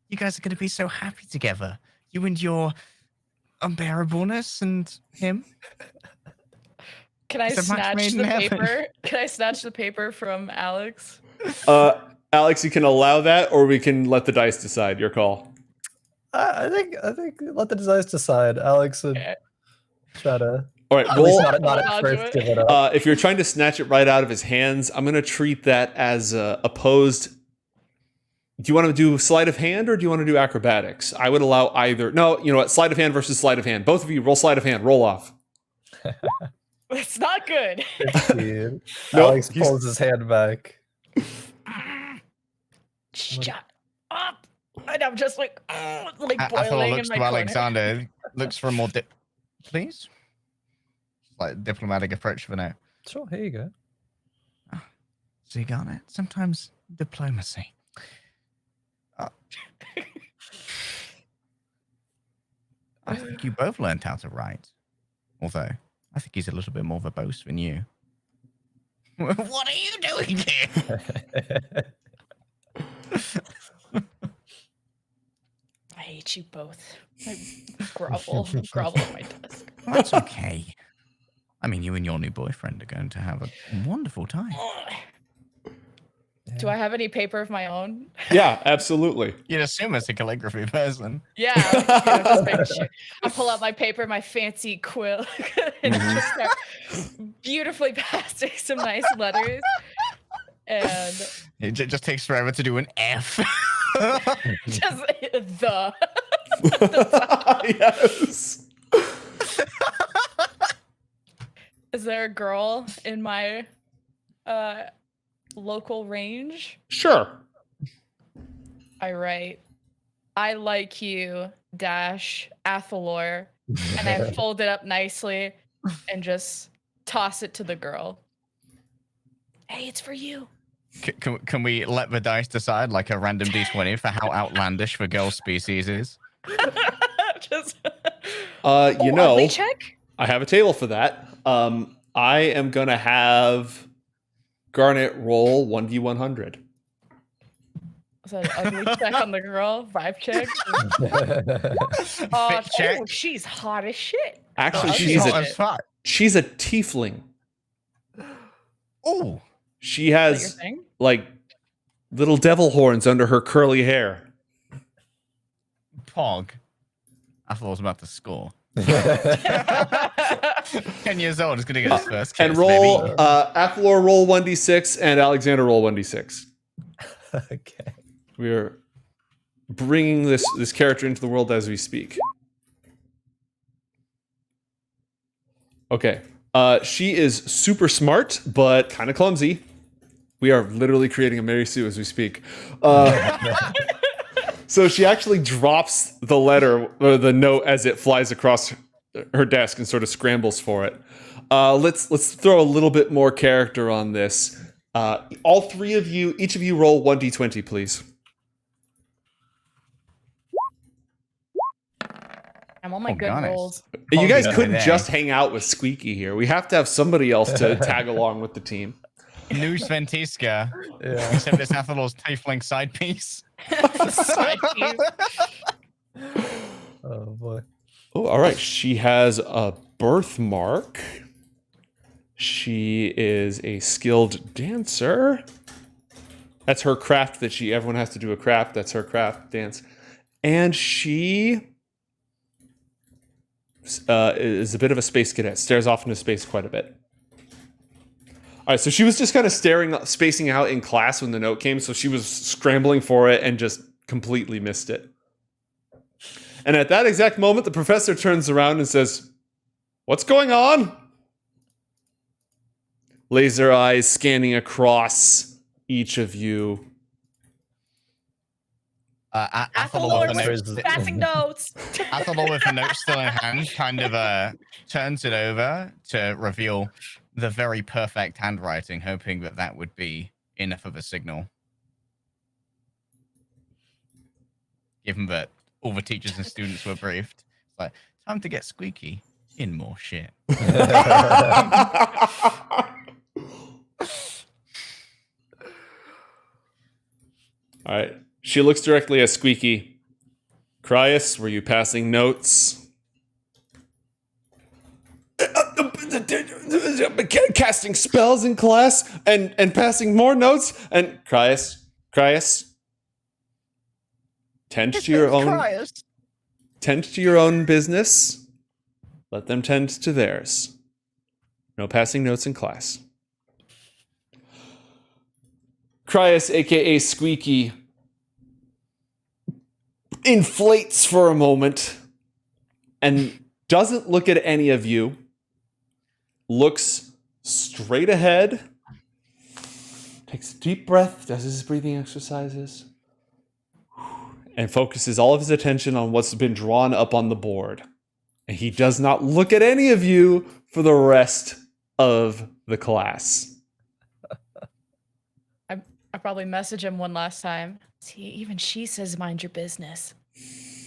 You guys are going to be so happy together. You and your unbearableness and him. Can I It's a match snatch made in the heaven. paper? Can I snatch the paper from Alex? Alex, you can allow that, or we can let the dice decide. Your call. I think let the dice decide. Alex would try to. All right, At least roll. not at first give it up. If you're trying to snatch it right out of his hands, I'm going to treat that as opposed. Do you want to do sleight of hand or do you want to do acrobatics? I would allow either. No, you know what? Sleight of hand versus sleight of hand. Both of you roll sleight of hand. Roll off. It's not good. 15. Nope, Alex pulls his hand back. Shut up. And I'm just Athol boiling in looks my to corner. Alexander, looks for a more please? Like diplomatic approach for now. Sure, here you go. See, Garnet, sometimes diplomacy. I think you both learned how to write. Although, I think he's a little bit more verbose than you. What are you doing here? I hate you both. I grovel at my desk. That's okay. I mean, you and your new boyfriend are going to have a wonderful time. Do I have any paper of my own? Yeah, absolutely. You'd assume it's a calligraphy person. Yeah, just making sure. I pull out my paper, my fancy quill, and just start beautifully passing some nice letters. And it just takes forever to do an F. just the. Yes. Is there a girl in my local range? Sure. I write, I like you, Athalor, and I fold it up nicely and just toss it to the girl. Hey, it's for you. Can we let the dice decide, like a random d20, for how outlandish the girl species is? Just, you check? I have a table for that. I am gonna have Garnet roll 1d100. Is that an ugly check on the girl? Vibe check? Check. Oh, she's hot as shit. Actually, she's a tiefling. Oh, She Is that has your thing? like little devil horns under her curly hair. Pog. I thought I was about to score. 10 years old is going to get his first kiss, And roll, baby. Athalor roll 1d6 and Alexander roll 1d6. Okay. We are bringing this character into the world as we speak. Okay. She is super smart, but kind of clumsy. We are literally creating a Mary Sue as we speak. So she actually drops the letter or the note as it flies across her desk and sort of scrambles for it. Let's throw a little bit more character on this. All three of you, each of you roll 1d20, please. I'm on my good Garnet. rolls. You guys yeah. couldn't There. just hang out with Squeaky here. We have to have somebody else to tag along with the team. New Sventisko. Yeah. Except it's Athalor's tiefling side piece. Side piece. Oh boy. Oh, all right. She has a birthmark. She is a skilled dancer. That's her craft that everyone has to do a craft. That's her craft, dance. And she is a bit of a space cadet, stares off into space quite a bit. All right, so she was just kind of spacing out in class when the note came, so she was scrambling for it and just completely missed it. And at that exact moment, the professor turns around and says, "What's going on?" Laser eyes scanning across each of you. Athalor with the Athalor note, passing notes. Athalor with the note still in hand kind of turns it over to reveal the very perfect handwriting, hoping that would be enough of a signal. Given that all the teachers and students were briefed, it's like, time to get Squeaky in more shit. All right. She looks directly at Squeaky. Cryus, were you passing notes? Casting spells in class and passing more notes. And Cryus, tend to your own business. Let them tend to theirs. No passing notes in class. Cryus, aka Squeaky, inflates for a moment and doesn't look at any of you. Looks straight ahead. Takes a deep breath, does his breathing exercises, and focuses all of his attention on what's been drawn up on the board. And he does not look at any of you for the rest of the class. I probably message him one last time. See, even she says mind your business.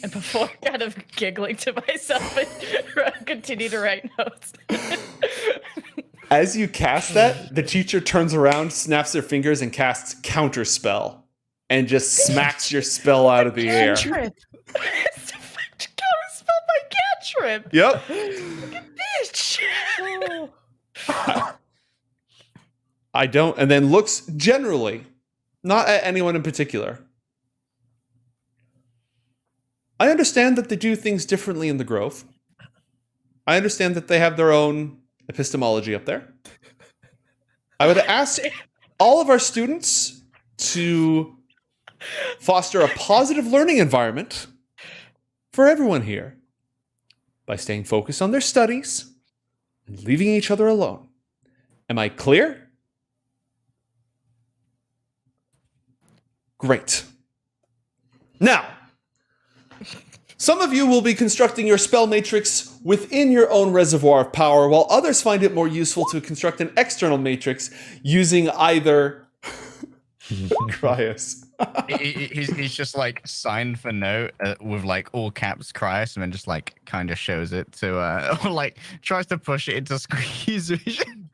And before kind of giggling to myself and continue to write notes. As you cast that, the teacher turns around, snaps their fingers, and casts Counterspell. And just smacks your spell out of the air. Cantrip. Counterspell my cantrip. Yep. Bitch. I don't, and then looks generally, not at anyone in particular. I understand that they do things differently in the Grove. I understand that they have their own epistemology up there. I would ask all of our students to foster a positive learning environment for everyone here by staying focused on their studies and leaving each other alone. Am I clear? Great. Now, some of you will be constructing your spell matrix within your own reservoir of power, while others find it more useful to construct an external matrix using either Cryos. He's just like signed for note with like all caps Cryos, and then just like kind of shows it to or like tries to push it into squeeze vision.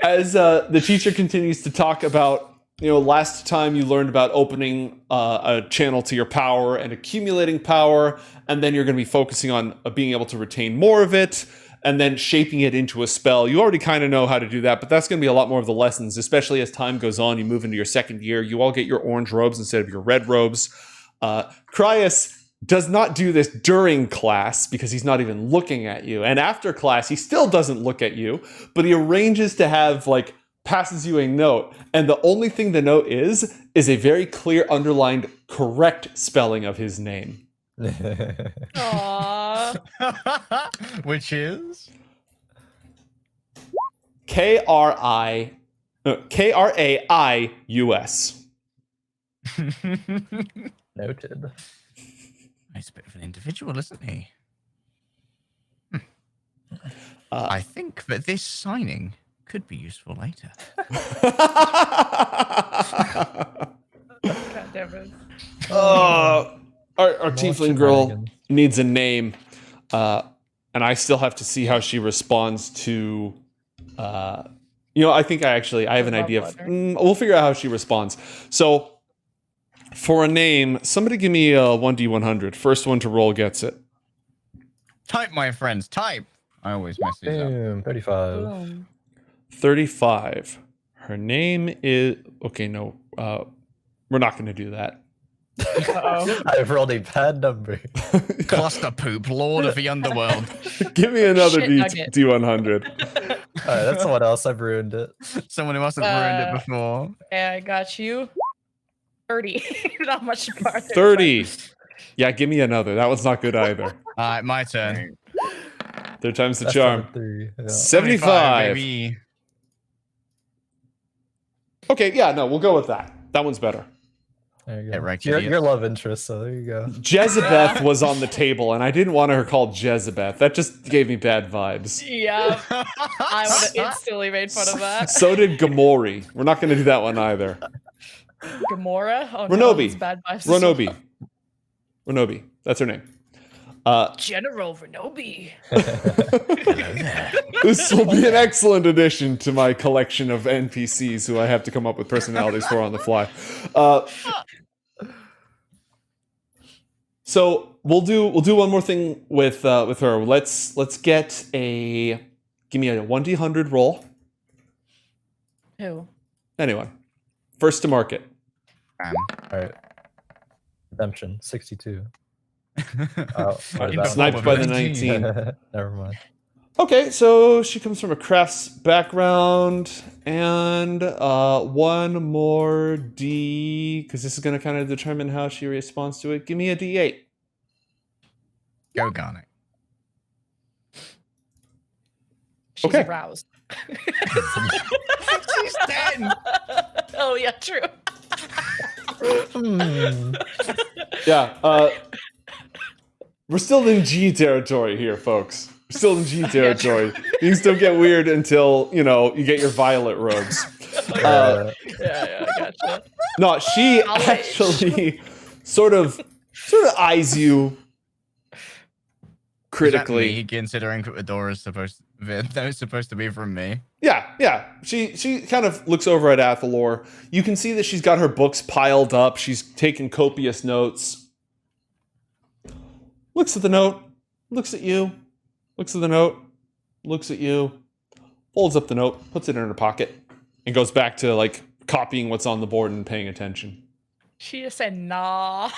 As the teacher continues to talk about, last time you learned about opening a channel to your power and accumulating power, and then you're going to be focusing on being able to retain more of it, and then shaping it into a spell. You already kind of know how to do that, but that's going to be a lot more of the lessons, especially as time goes on. You move into your second year. You all get your orange robes instead of your red robes. Cryos does not do this during class because he's not even looking at you. And after class, he still doesn't look at you, but he arranges to have, passes you a note. And the only thing the note is a very clear, underlined, correct spelling of his name. Aww. Which is Kraius. Noted. He's a bit of an individual, isn't he? I think that this signing could be useful later. God damn it. Our tiefling girl needs a name, and I still have to see how she responds to. I think I have an idea of. We'll figure out how she responds. So, for a name, somebody give me a 1d100. First one to roll gets it. Type, my friends, type. I always mess these up. Boom, 35. Boom. 35. Her name is okay. No, we're not going to do that. Uh-oh. I've rolled a bad number. Cluster poop, lord of the underworld. Give me another Shit nugget. D100. Alright, that's someone else. I've ruined it. Someone who hasn't ruined it before. Yeah, I got you. 30. Not much farther. 30. Yeah, give me another. That one's not good either. Alright, my turn. Third time's the That's charm. 3. Yeah. 75. Baby. Okay, yeah, no, we'll go with that. That one's better. There you Yeah, go. right, your idiot. love interest, so there you go. Jezebeth was on the table, and I didn't want her called Jezebeth. That just gave me bad vibes. Yeah, I would have instantly made fun of that. So did Gamori. We're not going to do that one either. Gamora? Oh, Renobi. No, it's bad vibes as well. Renobi. That's her name. General Renobi. This will be an excellent addition to my collection of NPCs who I have to come up with personalities for on the fly. So we'll do one more thing with her. Let's get give me a 1d100 roll. Who? Anyone. First to market. Alright. Redemption, 62. Sniped by the 19. Never mind. Okay, so she comes from a crafts background, and one more D, because this is going to kind of determine how she responds to it. Give me a D8. Go Garnet. She's Okay. aroused. She's 10. Oh, yeah, true. Yeah, we're still in G territory here, folks. We're still in G territory. Things don't get weird until, you get your violet robes. Yeah, I gotcha. No, she Knowledge. actually sort of eyes you critically. Is that me considering that the door is supposed to be from me? Yeah. She kind of looks over at Athalor. You can see that she's got her books piled up. She's taken copious notes. Looks at the note, looks at you, looks at the note, looks at you, folds up the note, puts it in her pocket, and goes back to like copying what's on the board and paying attention. She just said, nah.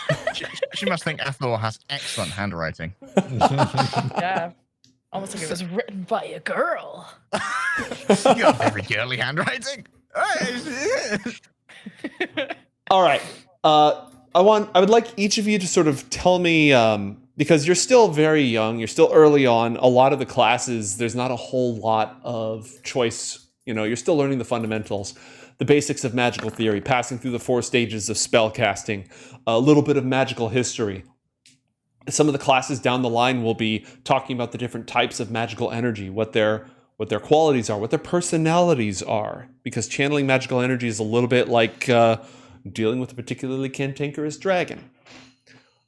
She must think Athalor has excellent handwriting. Yeah. Almost like it was written by a girl. You got very girly handwriting. All right. I would like each of you to sort of tell me, because you're still very young, you're still early on. A lot of the classes, there's not a whole lot of choice. You know, you're still learning the fundamentals, the basics of magical theory, passing through the 4 stages of spell casting, a little bit of magical history. Some of the classes down the line will be talking about the different types of magical energy, what their qualities are, what their personalities are, because channeling magical energy is a little bit like dealing with a particularly cantankerous dragon,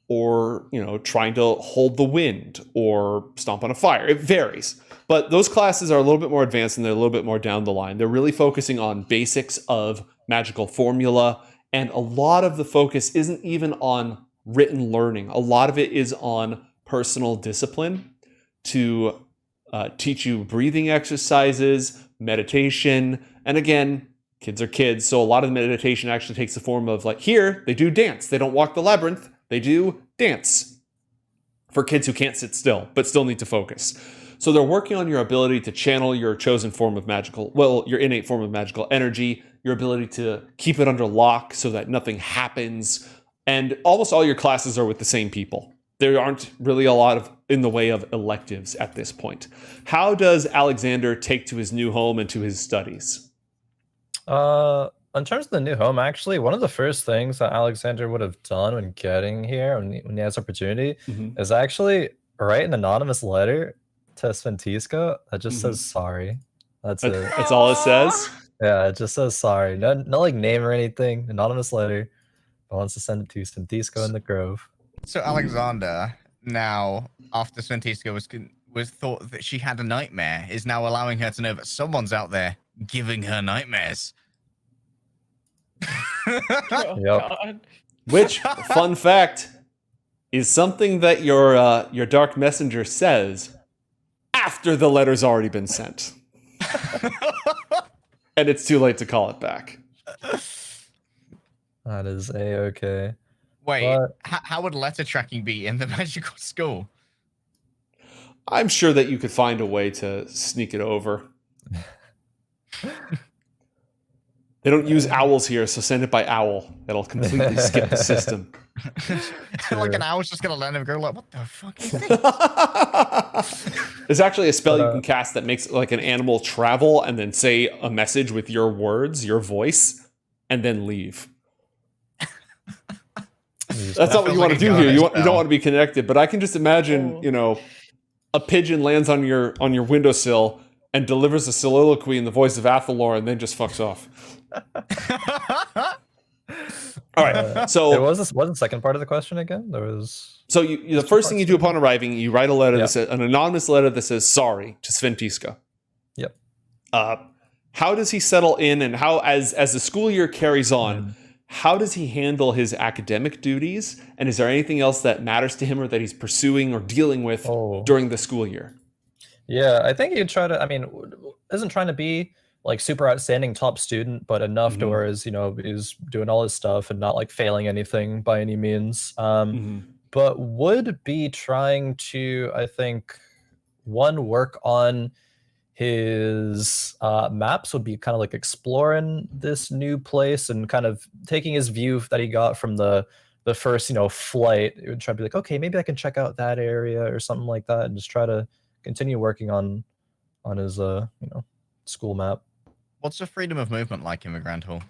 or trying to hold the wind or stomp on a fire. It varies, but those classes are a little bit more advanced and they're a little bit more down the line. They're really focusing on basics of magical formula, and a lot of the focus isn't even on written learning. A lot of it is on personal discipline to teach you breathing exercises, meditation, and again, kids are kids, so a lot of the meditation actually takes the form of like, here, they do dance. They don't walk the labyrinth, they do dance. For kids who can't sit still, but still need to focus. So they're working on your ability to channel your chosen form of your innate form of magical energy, your ability to keep it under lock so that nothing happens. And almost all your classes are with the same people. There aren't really a lot in the way of electives at this point. How does Alexander take to his new home and to his studies? In terms of the new home, actually, one of the first things that Alexander would have done when getting here, when he has opportunity, is actually write an anonymous letter to Sventisko that just says sorry. That's it. That's all it says? Yeah, it just says sorry. No like name or anything. Anonymous letter. I wants to send it to Sventisko in the Grove. So Alexander, now after Sventisko was thought that she had a nightmare, is now allowing her to know that someone's out there giving her nightmares. Oh, Yep. God. Which, fun fact, is something that your dark messenger says after the letter's already been sent. And it's too late to call it back. That is A-okay. Wait, But- how would letter tracking be in the magical school? I'm sure that you could find a way to sneak it over. They don't use owls here, so send it by owl. It'll completely skip the system. Like an owl's just gonna let him go like, what the fuck is this? There's actually a spell you can cast that makes like an animal travel and then say a message with your words, your voice, and then leave. That's not what you want to do here. You don't want to be connected, but I can just imagine, a pigeon lands on your windowsill and delivers a soliloquy in the voice of Athalor and then just fucks off. All right. So There was the second part of the question again? There was... So the first thing you do upon arriving, you write a letter that says, an anonymous letter that says sorry to Sventisko. Yep. How does he settle in, and how, as the school year carries on, how does he handle his academic duties? And is there anything else that matters to him or that he's pursuing or dealing with during the school year? Yeah, I think he'd try to, isn't trying to be like super outstanding top student, but enough to where he's doing all his stuff and not like failing anything by any means. But would be trying to, I think, work on his maps, would be kind of like exploring this new place and kind of taking his view that he got from the first, flight. It would try to be like, okay, maybe I can check out that area or something like that, and just try to continue working on his school map. What's the freedom of movement like in the Grand Hall?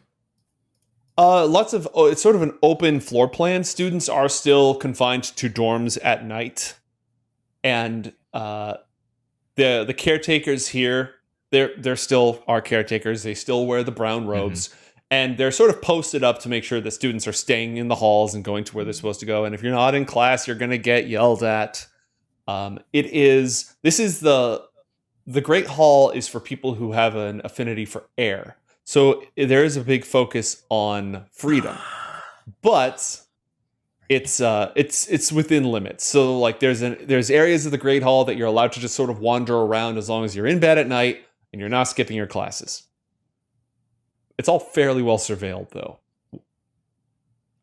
It's sort of an open floor plan. Students are still confined to dorms at night, and the caretakers here they're still our caretakers. They still wear the brown robes. And they're sort of posted up to make sure that students are staying in the halls and going to where they're supposed to go. And if you're not in class, you're going to get yelled at. The Great Hall is for people who have an affinity for air. So there is a big focus on freedom, but it's within limits. So like there's areas of the Great Hall that you're allowed to just sort of wander around as long as you're in bed at night and you're not skipping your classes. It's all fairly well surveilled, though.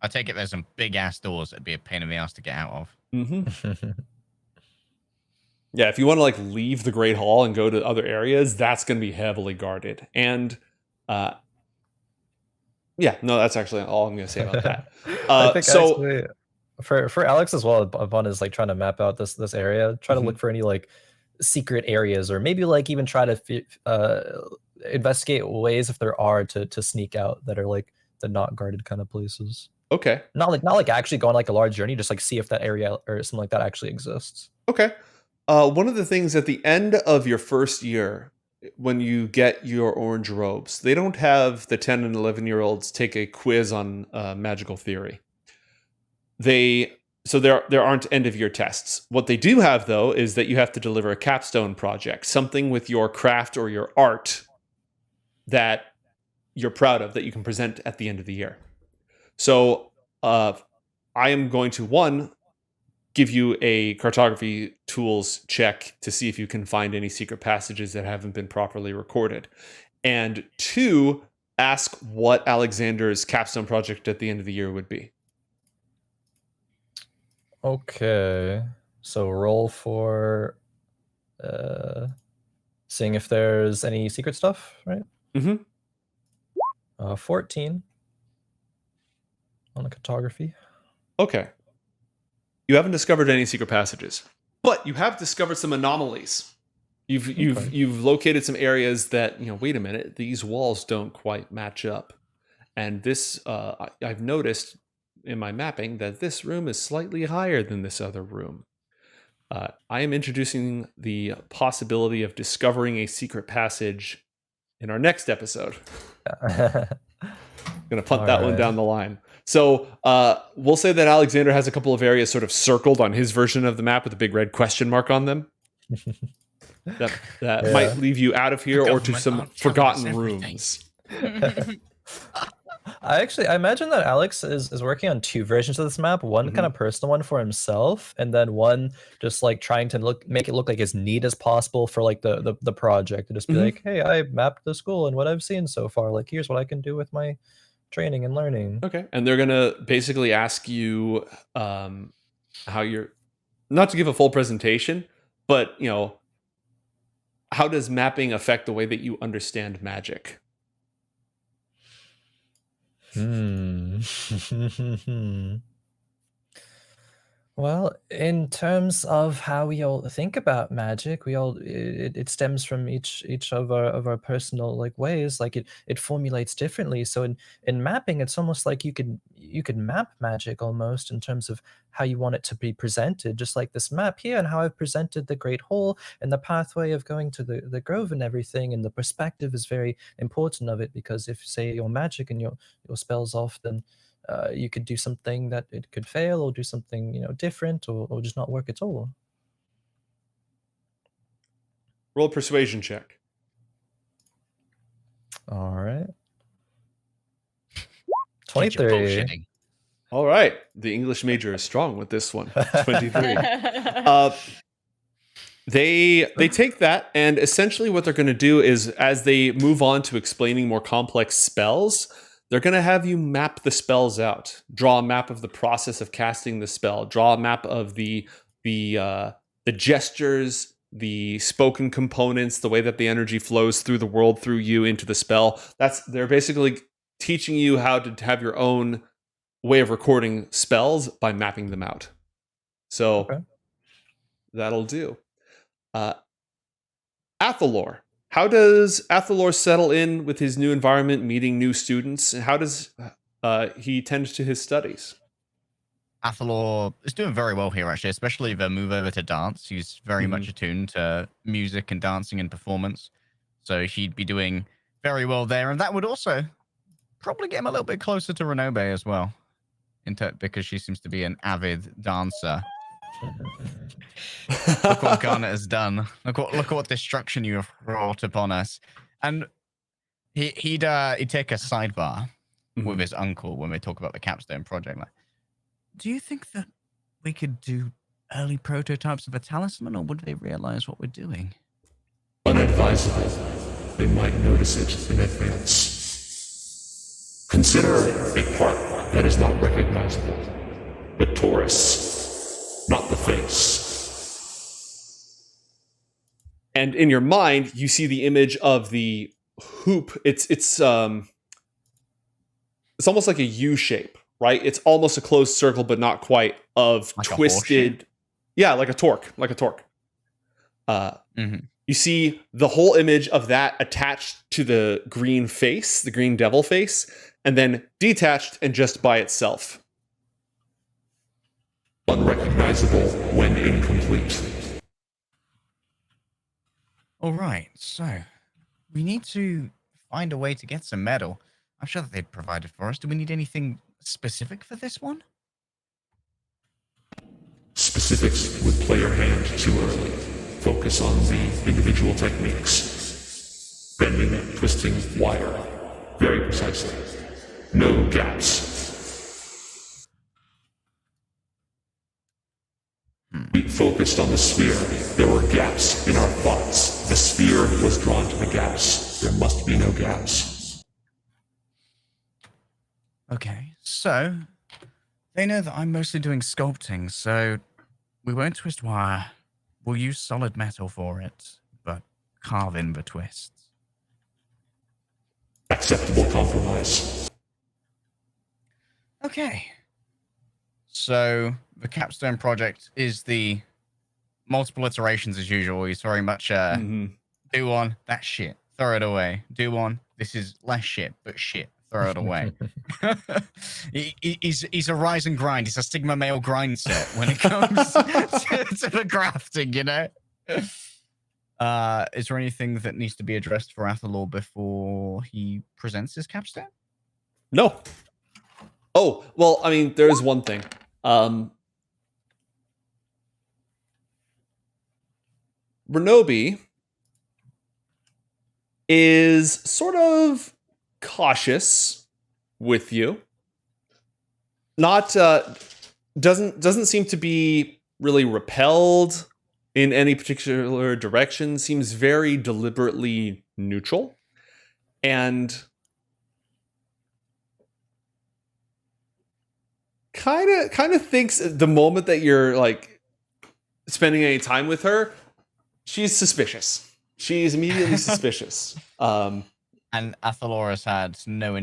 I take it there's some big ass doors that'd be a pain in the ass to get out of. Yeah, if you want to like leave the Great Hall and go to other areas, that's going to be heavily guarded. And yeah, no, that's actually all I'm going to say about that. I think actually, for Alex as well, upon his like trying to map out this area, try to look for any like secret areas, or maybe like even try to investigate ways, if there are, to sneak out that are like the not guarded kind of places. Okay. Not like actually go on like a large journey, just like see if that area or something like that actually exists. Okay. One of the things at the end of your first year, when you get your orange robes, they don't have the 10 and 11-year-olds take a quiz on magical theory. So there aren't end of year tests. What they do have, though, is that you have to deliver a capstone project, something with your craft or your art that you're proud of, that you can present at the end of the year. So I am going to, give you a cartography tools check to see if you can find any secret passages that haven't been properly recorded. And 2, ask what Alexander's capstone project at the end of the year would be. Okay. So roll for seeing if there's any secret stuff, right? 14 on the cartography. Okay. You haven't discovered any secret passages, but you have discovered some anomalies. You've located some areas that, wait a minute, these walls don't quite match up. And this, I've noticed in my mapping that this room is slightly higher than this other room. I am introducing the possibility of discovering a secret passage in our next episode. I'm going to punt that one down the line. So we'll say that Alexander has a couple of areas sort of circled on his version of the map with a big red question mark on them. that might leave you out of here or to some forgotten rooms. I imagine that Alex is working on 2 versions of this map. One kind of personal one for himself, and then one just like trying to make it look like as neat as possible for like the project. To just be like, hey, I mapped the school and what I've seen so far. Like, here's what I can do with my training and learning. Okay. And they're going to basically ask you how you're, not to give a full presentation, but, how does mapping affect the way that you understand magic? Well, in terms of how we all think about magic, it stems from each of our personal like ways. Like it formulates differently. So in mapping, it's almost like you could map magic almost in terms of how you want it to be presented, just like this map here and how I've presented the Great Hall and the pathway of going to the Grove and everything. And the perspective is very important of it, because if, say, your magic and your spells off, then you could do something that it could fail, or do something different, or just not work at all. Roll a persuasion check. All right. 23. All right. The English major is strong with this one. 23. They take that, and essentially what they're going to do is, as they move on to explaining more complex spells, they're going to have you map the spells out, draw a map of the process of casting the spell, draw a map of the gestures, the spoken components, the way that the energy flows through the world, through you into the spell. They're basically teaching you how to have your own way of recording spells by mapping them out. So that'll do. Athalor. How does Athalor settle in with his new environment, meeting new students? And how does he tend to his studies? Athalor is doing very well here, actually, especially the move over to dance. He's very much attuned to music and dancing and performance. So he'd be doing very well there. And that would also probably get him a little bit closer to Renobe as well. Because she seems to be an avid dancer. Look what Garnet has done. Look what destruction you have brought upon us. And he'd take a sidebar with his uncle when we talk about the Capstone project. Like, do you think that we could do early prototypes of a talisman, or would they realize what we're doing? Unadvisable. They might notice it in advance. Consider a part that is not recognizable. The torus, not the face. And in your mind, you see the image of the hoop. It's almost like a U shape, right? It's almost a closed circle, but not quite, of like twisted. Yeah, like a torque. You see the whole image of that attached to the green face, the green devil face, and then detached and just by itself. Unrecognizable when incomplete. All right, so we need to find a way to get some metal. I'm sure that they'd provide it for us. Do we need anything specific for this one? Specifics would play your hand too early. Focus on the individual techniques. Bending, twisting, wire. Very precisely. No gaps. We focused on the sphere. There were gaps in our thoughts. The sphere was drawn to the gaps. There must be no gaps. Okay, so they know that I'm mostly doing sculpting, so we won't twist wire. We'll use solid metal for it, but carve in the twists. Acceptable compromise. Okay. So the Capstone project is the multiple iterations as usual. He's very much do one, that's shit, throw it away. Do one, this is less shit, but shit, throw it away. He's a rise and grind. He's a Sigma male grind set when it comes to the grafting, you know? Is there anything that needs to be addressed for Athalor before he presents his capstone? No. Oh, well, I mean, there is one thing. Renobe is sort of cautious with you. Not doesn't seem to be really repelled in any particular direction. Seems very deliberately neutral, and kind of thinks the moment that you're like spending any time with her, she's suspicious. She's immediately suspicious. And Athalor has had no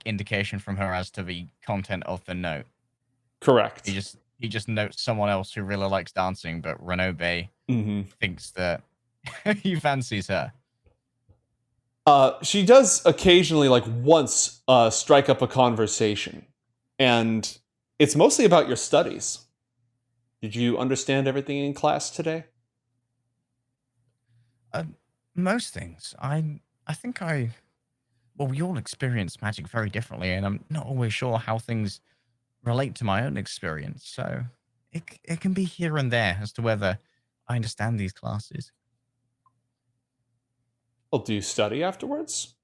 indication from her as to the content of the note. Correct. He just notes someone else who really likes dancing, but Renobe thinks that he fancies her. She does occasionally, like once, strike up a conversation, and it's mostly about your studies. Did you understand everything in class today? Most things. I think well, we all experience magic very differently, and I'm not always sure how things relate to my own experience. So it can be here and there as to whether I understand these classes. Well, do you study afterwards?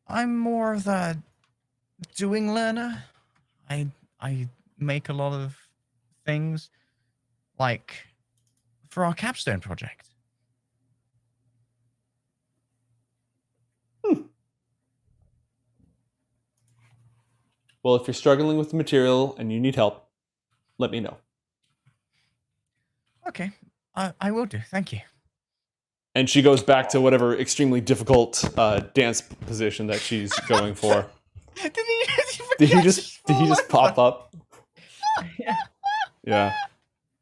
I'm more of the doing learner. I make a lot of things, like for our capstone project. Well, if you're struggling with the material and you need help, let me know. Okay, I will do. Thank you. And she goes back to whatever extremely difficult dance position that she's going for. Did he just pop up? Yeah.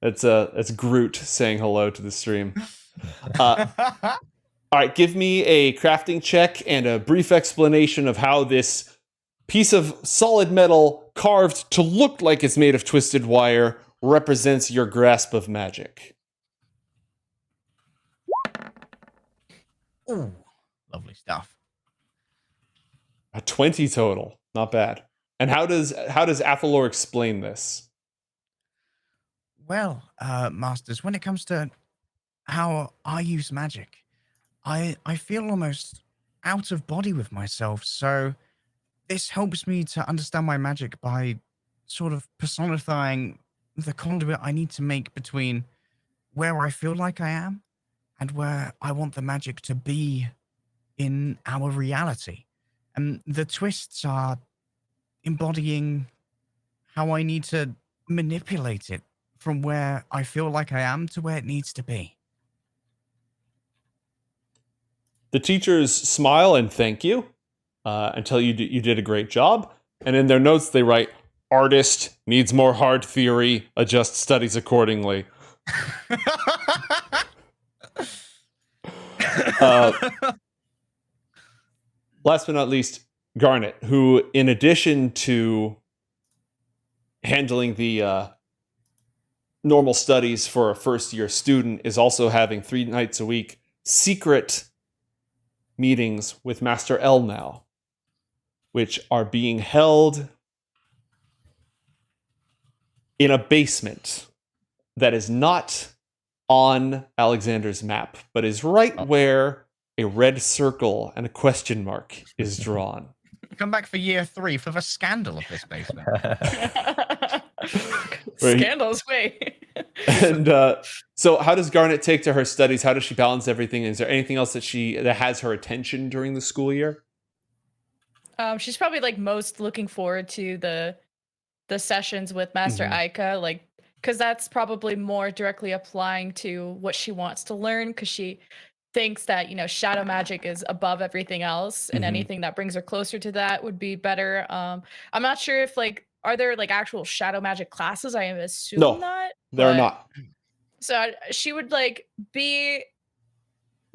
It's Groot saying hello to the stream. All right, give me a crafting check and a brief explanation of how this piece of solid metal carved to look like it's made of twisted wire represents your grasp of magic. Ooh, lovely stuff. A 20 total. Not bad. And how does Athalor explain this? Well, Masters, when it comes to how I use magic, I feel almost out of body with myself. So this helps me to understand my magic by sort of personifying the conduit I need to make between where I feel like I am and where I want the magic to be in our reality. And the twists are embodying how I need to manipulate it from where I feel like I am to where it needs to be. The teachers smile and thank you and tell you you did a great job. And in their notes, they write, "Artist needs more hard theory. Adjust studies accordingly." Last but not least, Garnet, who, in addition to handling the normal studies for a first-year student, is also having 3 nights a week secret meetings with Master L now, which are being held in a basement that is not on Alexander's map, but is right where a red circle and a question mark is drawn. Come back for year 3 for the scandal of this basement. Scandals, wait. And so how does Garnet take to her studies? How does she balance everything? Is there anything else that has her attention during the school year? She's probably like most looking forward to the sessions with Master Ica, like, because that's probably more directly applying to what she wants to learn, because she thinks that, you know, shadow magic is above everything else, and anything that brings her closer to that would be better. I'm not sure if, like, are there like actual shadow magic classes? I assume No, not. there are not. So she would like be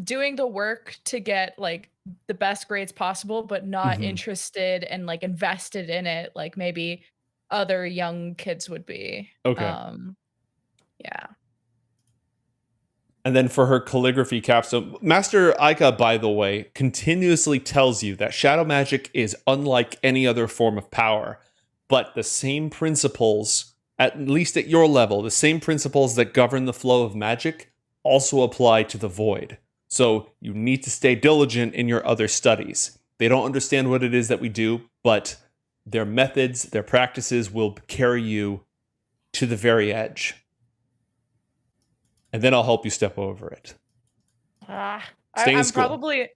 doing the work to get like the best grades possible, but not interested and like invested in it like maybe other young kids would be. Okay. Yeah. And then for her calligraphy capstone, Master Ica, by the way, continuously tells you that shadow magic is unlike any other form of power, but the same principles, at least at your level, the same principles that govern the flow of magic also apply to the void. So you need to stay diligent in your other studies. They don't understand what it is that we do, but their methods, their practices will carry you to the very edge. And then I'll help you step over it. Stay in I'm school. probably,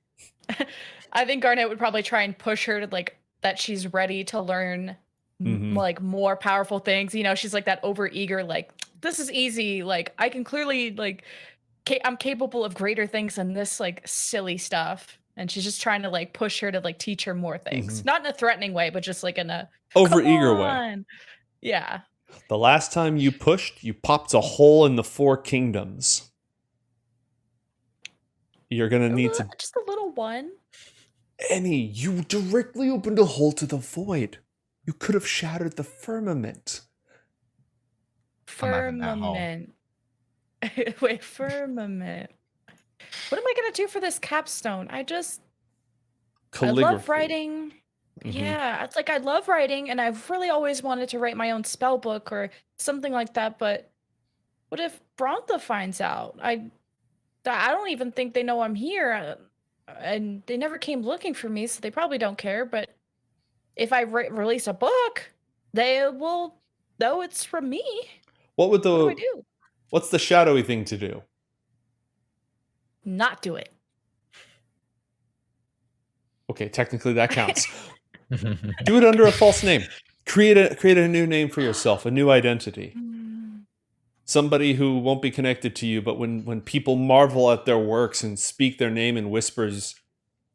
I think Garnet would probably try and push her to like that she's ready to learn like more powerful things. You know, she's like that overeager, like, this is easy. Like, I can clearly like, I'm capable of greater things than this like silly stuff. And she's just trying to like push her to like teach her more things. Not in a threatening way, but just like in a overeager way. Yeah. The last time you pushed, you popped a hole in the 4 kingdoms. You're going to need to... Just a little one. Annie, you directly opened a hole to the void. You could have shattered the firmament. Firmament. Wait, firmament. What am I going to do for this capstone? I love writing. Yeah, it's like I love writing, and I've really always wanted to write my own spell book or something like that. But what if Brontha finds out? I don't even think they know I'm here, and they never came looking for me, so they probably don't care. But if I release a book, they will know it's from me. What do I do? What's the shadowy thing to do? Not do it. Okay, technically that counts. Do it under a false name. Create a new name for yourself, a new identity. Somebody who won't be connected to you, but when people marvel at their works and speak their name in whispers,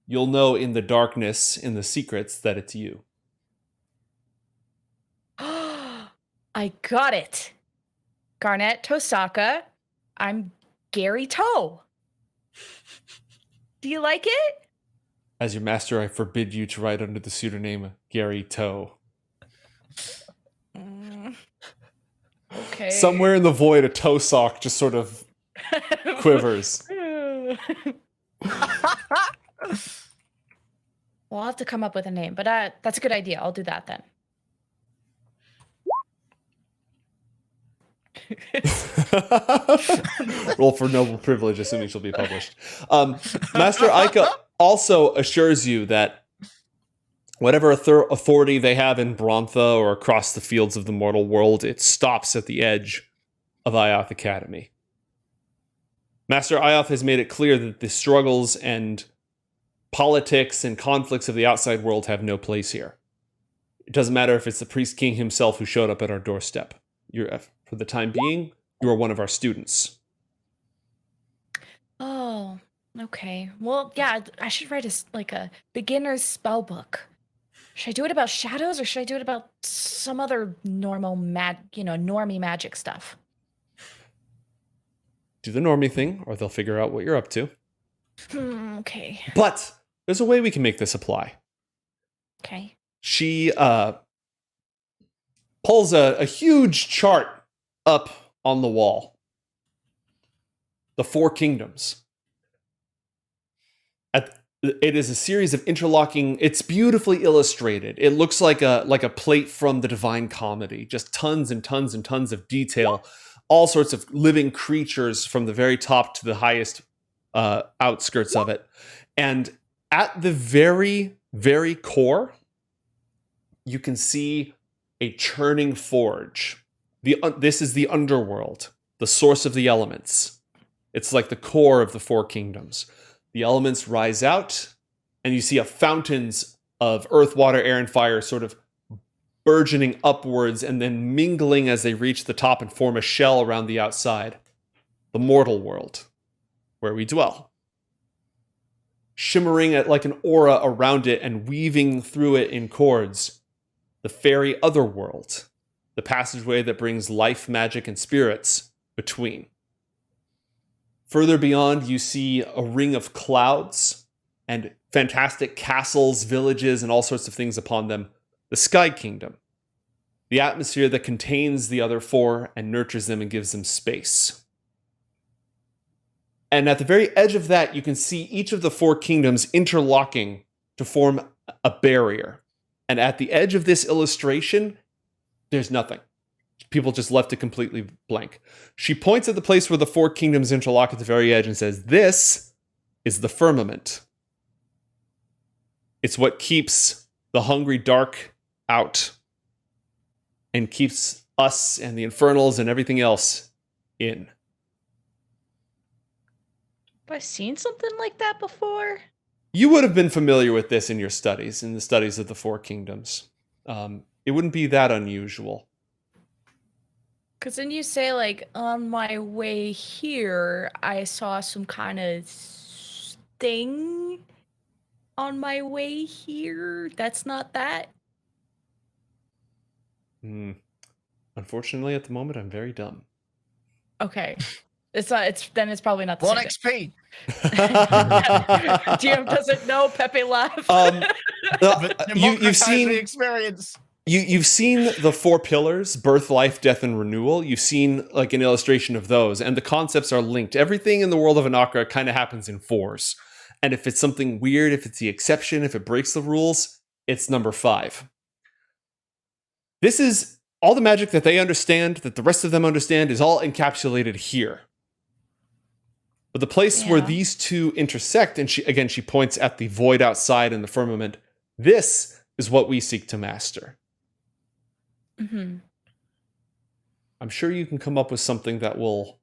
you'll know in the darkness, in the secrets, that it's you. I got it. Garnet Tosaka. I'm Gary Toe. Do you like it? As your master, I forbid you to write under the pseudonym Gary Toe. Okay. Somewhere in the void, a toe sock just sort of quivers. Well, I'll have to come up with a name, but that's a good idea. I'll do that then. Roll for noble privilege, assuming she'll be published. Master Ica also assures you that whatever authority they have in Brontha or across the fields of the mortal world, it stops at the edge of IOTH Academy. Master IOTH has made it clear that the struggles and politics and conflicts of the outside world have no place here. It doesn't matter if it's the priest king himself who showed up at our doorstep. For the time being, you are one of our students. Oh, okay. Well, yeah, I should write a beginner's spell book. Should I do it about shadows or should I do it about some other normal normie magic stuff? Do the normie thing, or they'll figure out what you're up to. Okay. But there's a way we can make this apply. Okay. She pulls a huge chart up on the wall. The Four Kingdoms. It is a series of interlocking. It's beautifully illustrated. It looks like a plate from the Divine Comedy. Just tons and tons and tons of detail. All sorts of living creatures from the very top to the highest outskirts of it. And at the very, very core, you can see a churning forge. This is the Underworld, the source of the elements. It's like the core of the Four Kingdoms. The elements rise out, and you see fountains of earth, water, air, and fire sort of burgeoning upwards and then mingling as they reach the top and form a shell around the outside. The mortal world, where we dwell. Shimmering like an aura around it and weaving through it in chords. The fairy otherworld, the passageway that brings life, magic, and spirits between. Further beyond, you see a ring of clouds and fantastic castles, villages, and all sorts of things upon them. The Sky Kingdom, the atmosphere that contains the other four and nurtures them and gives them space. And at the very edge of that, you can see each of the four kingdoms interlocking to form a barrier. And at the edge of this illustration, there's nothing. People just left it completely blank. She points at the place where the four kingdoms interlock at the very edge and says, "This is the firmament. It's what keeps the hungry dark out and keeps us and the Infernals and everything else in." Have I seen something like that before? You would have been familiar with this in your studies, in the studies of the Four Kingdoms. It wouldn't be that unusual. Because then you say, like, on my way here, I saw some kind of thing on my way here. That's not that. Unfortunately, at the moment, I'm very dumb. Okay. It's probably not the 1 same XP. GM doesn't know. Pepe laugh. You've seen the experience. You've seen the four pillars: birth, life, death, and renewal. You've seen like an illustration of those, and the concepts are linked. Everything in the world of Anacra kind of happens in fours, and if it's something weird, if it's the exception, if it breaks the rules, it's number 5. This is all the magic that they understand, that the rest of them understand, is all encapsulated here. But the place where these two intersect, and she points at the void outside and the firmament, this is what we seek to master. Mm-hmm. I'm sure you can come up with something that will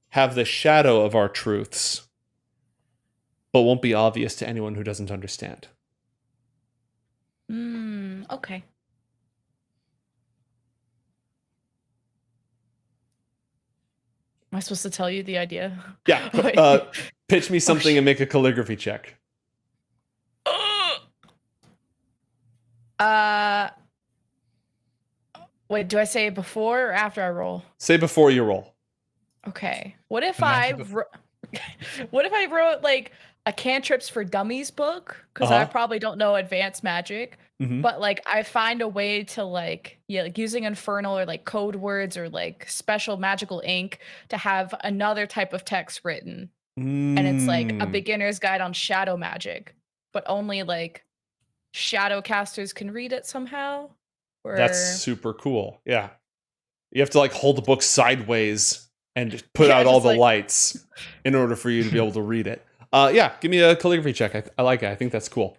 have the shadow of our truths, but won't be obvious to anyone who doesn't understand. Okay. Am I supposed to tell you the idea? Yeah. Pitch me something and make a calligraphy check. Wait, do I say it before or after I roll? Say before you roll. Okay. What if I wrote like a cantrips for dummies book? Because I probably don't know advanced magic. But like I find a way to like using infernal or like code words or like special magical ink to have another type of text written and it's like a Mm. beginner's guide on shadow magic, but only like shadow casters can read it somehow. Or That's super cool. Yeah. You have to like hold the book sideways and put Yeah, out all just the like- lights in order for you to be able to read it. Yeah, give me a calligraphy check. I like it. I think that's cool.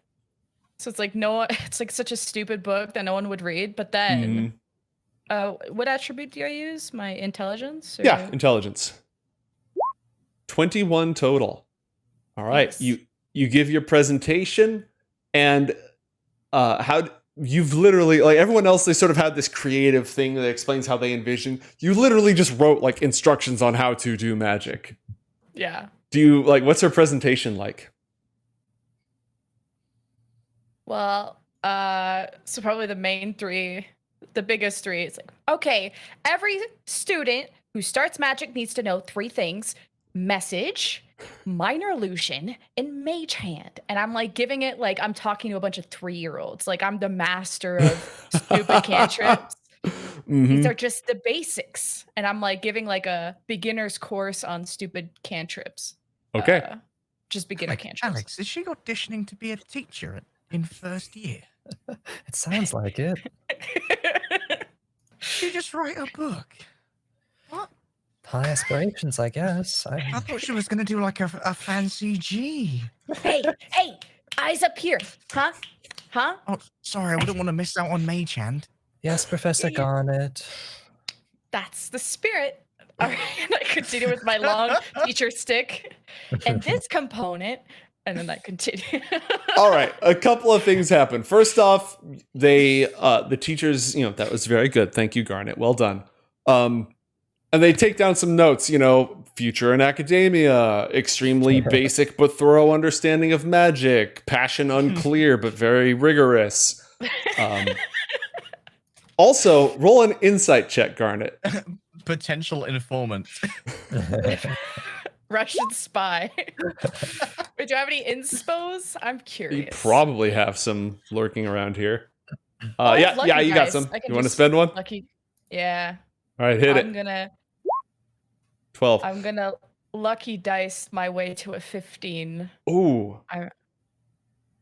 so it's like no, it's like such a stupid book that no one would read. But then, what attribute do I use? My intelligence? Or... Yeah, intelligence. 21 total. All right. Yes. You give your presentation, and you've literally, like everyone else, they sort of had this creative thing that explains how they envision. You literally just wrote like instructions on how to do magic. Yeah. Do you like, what's her presentation like? Well, so probably the main three, the biggest three. It's like, okay, every student who starts magic needs to know 3 things: message, minor illusion, and mage hand. And I'm like giving it like I'm talking to a bunch of 3-year-olds. Like I'm the master of stupid cantrips. These are just the basics. And I'm like giving like a beginner's course on stupid cantrips. Okay. Just beginner cantrips. Alex, is she auditioning to be a teacher in first year? It sounds like it. She just write a book. What? High aspirations, I guess. I thought she was going to do like a fancy G. hey, eyes up here. Huh? Oh, sorry, I wouldn't want to miss out on Mage Hand. Yes, Professor Garnet. That's the spirit. All right, and I continue with my long teacher stick and this component, and then I continue. All right, a couple of things happen. First off, the teachers, that was very good. Thank you, Garnet. Well done. And they take down some notes, future in academia, extremely basic but thorough understanding of magic, passion unclear but very rigorous. Also, roll an insight check, Garnet. Potential informant. Russian spy. Wait, do I have any inspos? I'm You curious. probably have some lurking around here. I Yeah, have lucky you got dice. some. I can You want to just- spend one? Lucky. Yeah. All right, hit I'm it. gonna 12. I'm gonna lucky dice my way to a 15. Ooh. I-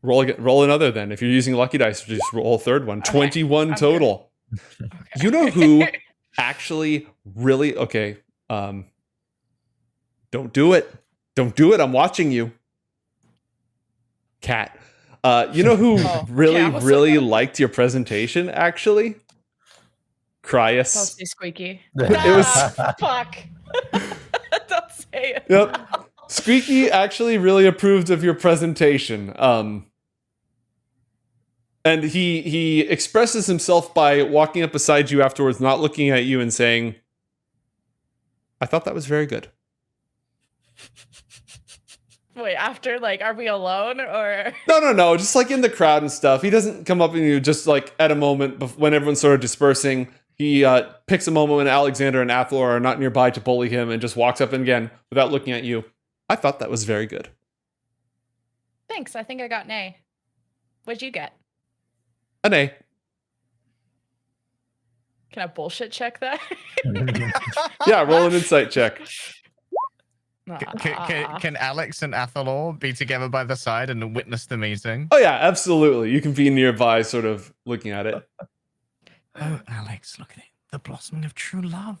Roll another then. If you're using lucky dice, just roll a third one. Okay, 21 I'm total. Okay. You know who actually really don't do it. Don't do it. I'm watching you. Cat. You know who Oh, really, yeah, what's really up? liked your presentation, actually? Cryus. Don't say squeaky. It was- Fuck. Don't say it. Yep. Squeaky actually really approved of your presentation. And he expresses himself by walking up beside you afterwards, not looking at you and saying, I thought that was very good. Wait, after are we alone or? No, just like in the crowd and stuff. He doesn't come up to you just like at a moment when everyone's sort of dispersing. He picks a moment when Alexander and Athalor are not nearby to bully him and just walks up and again without looking at you. I thought that was very good. Thanks. I think I got an A. What'd you get? An A. Can I bullshit check that? Yeah, roll an insight check. Can Alex and Athalor be together by the side and witness the meeting? Oh yeah, absolutely. You can be nearby sort of looking at it. Oh, Alex, look at it. The blossoming of true love.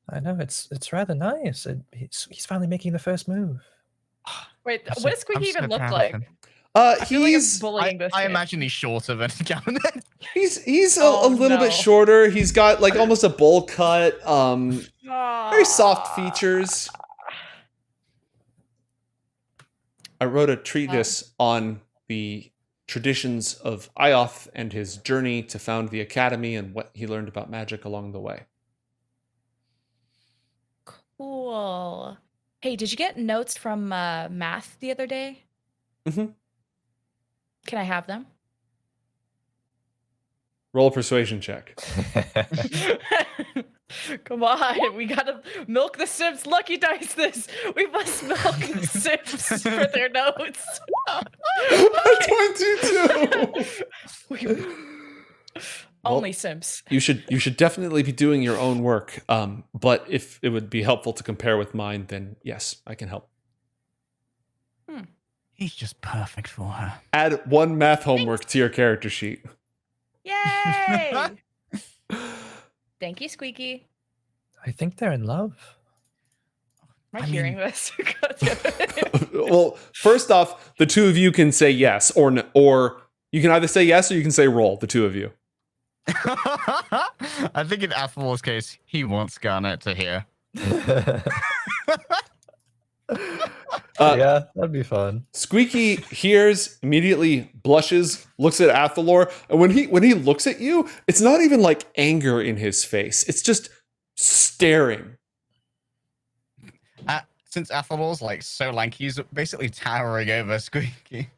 I know, it's rather nice. He's finally making the first move. Wait, I'm so- what does Squeaky I'm so even look proud of like? him. I feel like I'm He's bullying this I kid. imagine he's shorter than Garnet. he's a Oh, little no. bit shorter. He's got like almost a bowl cut. Very soft features. I wrote a treatise on the traditions of IOTH and his journey to found the academy and what he learned about magic along the way. Cool. Hey, did you get notes from math the other day? Mhm. Can I have them? Roll a persuasion check. Come on, we gotta milk the Sims. Lucky dice this. We must milk the Sims for their notes. 22. Only Sims. You should definitely be doing your own work. But if it would be helpful to compare with mine, then yes, I can help. He's just perfect for her. Add 1 math homework to your character sheet. Yay! Thank you, Squeaky. I think they're in love. Am I I hearing mean- this? God damn it. Well, first off, the two of you can say yes or or you can either say yes or you can say roll, the two of you. I think in Athalor's case, he wants Garnet to hear. Yeah, that'd be fun. Squeaky hears, immediately blushes, looks at Athalor, and when he looks at you, it's not even like anger in his face. It's just staring. Since Athalor's like so lanky, he's basically towering over Squeaky.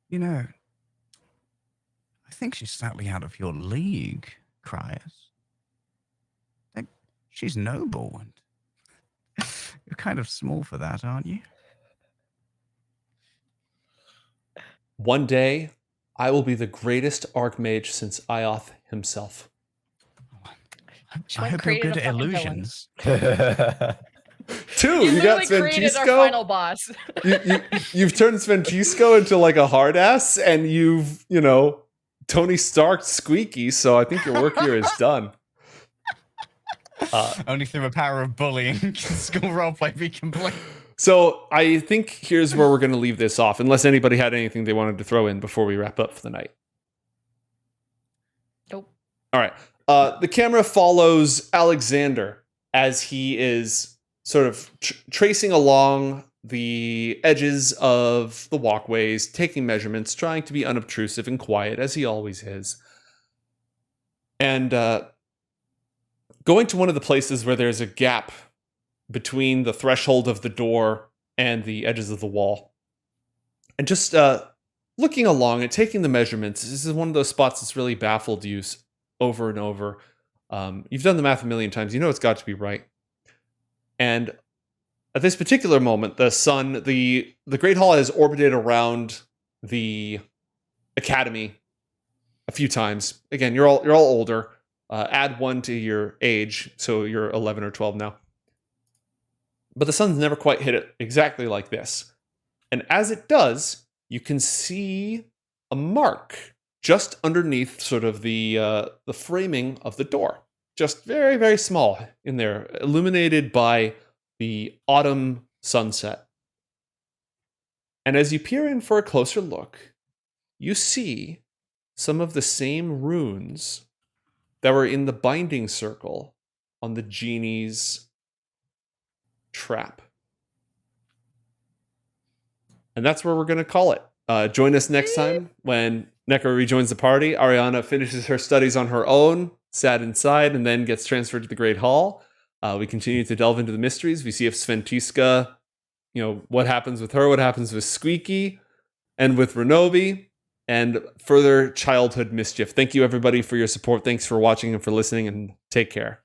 You know, I think she's slightly out of your league, Cryas. Like, she's noble, and you're kind of small for that, aren't you? One day, I will be the greatest archmage since IOTH himself. She I went hope you're created good a at fucking illusions. Two, You you got literally created our Sventisko. final boss. You've turned Sventisko into like a hard ass, and you've, Tony Stark Squeaky, so I think your work here is done. Only through the power of bullying can school roleplay be complete. So I think here's where we're going to leave this off, unless anybody had anything they wanted to throw in before we wrap up for the night. Nope. All right. The camera follows Alexander as he is sort of tracing along the edges of the walkways, taking measurements, trying to be unobtrusive and quiet, as he always is. And going to one of the places where there's a gap between the threshold of the door and the edges of the wall. And just looking along and taking the measurements. This is one of those spots that's really baffled you over and over. You've done the math a million times. You know it's got to be right. And at this particular moment, the sun, the Great Hall has orbited around the Academy a few times. Again, you're all older. Add 1 to your age, so you're 11 or 12 now. But the sun's never quite hit it exactly like this. And as it does, you can see a mark just underneath sort of the framing of the door. Just very, very small in there, illuminated by the autumn sunset. And as you peer in for a closer look, you see some of the same runes that were in the binding circle on the genie's trap. And that's where we're going to call it. Join us next time when Necro rejoins the party. Arianna finishes her studies on her own, sat inside, and then gets transferred to the Great Hall. We continue to delve into the mysteries. We see if Sventisko, what happens with her, what happens with Squeaky, and with Renobi, and further childhood mischief. Thank you, everybody, for your support. Thanks for watching and for listening, and take care.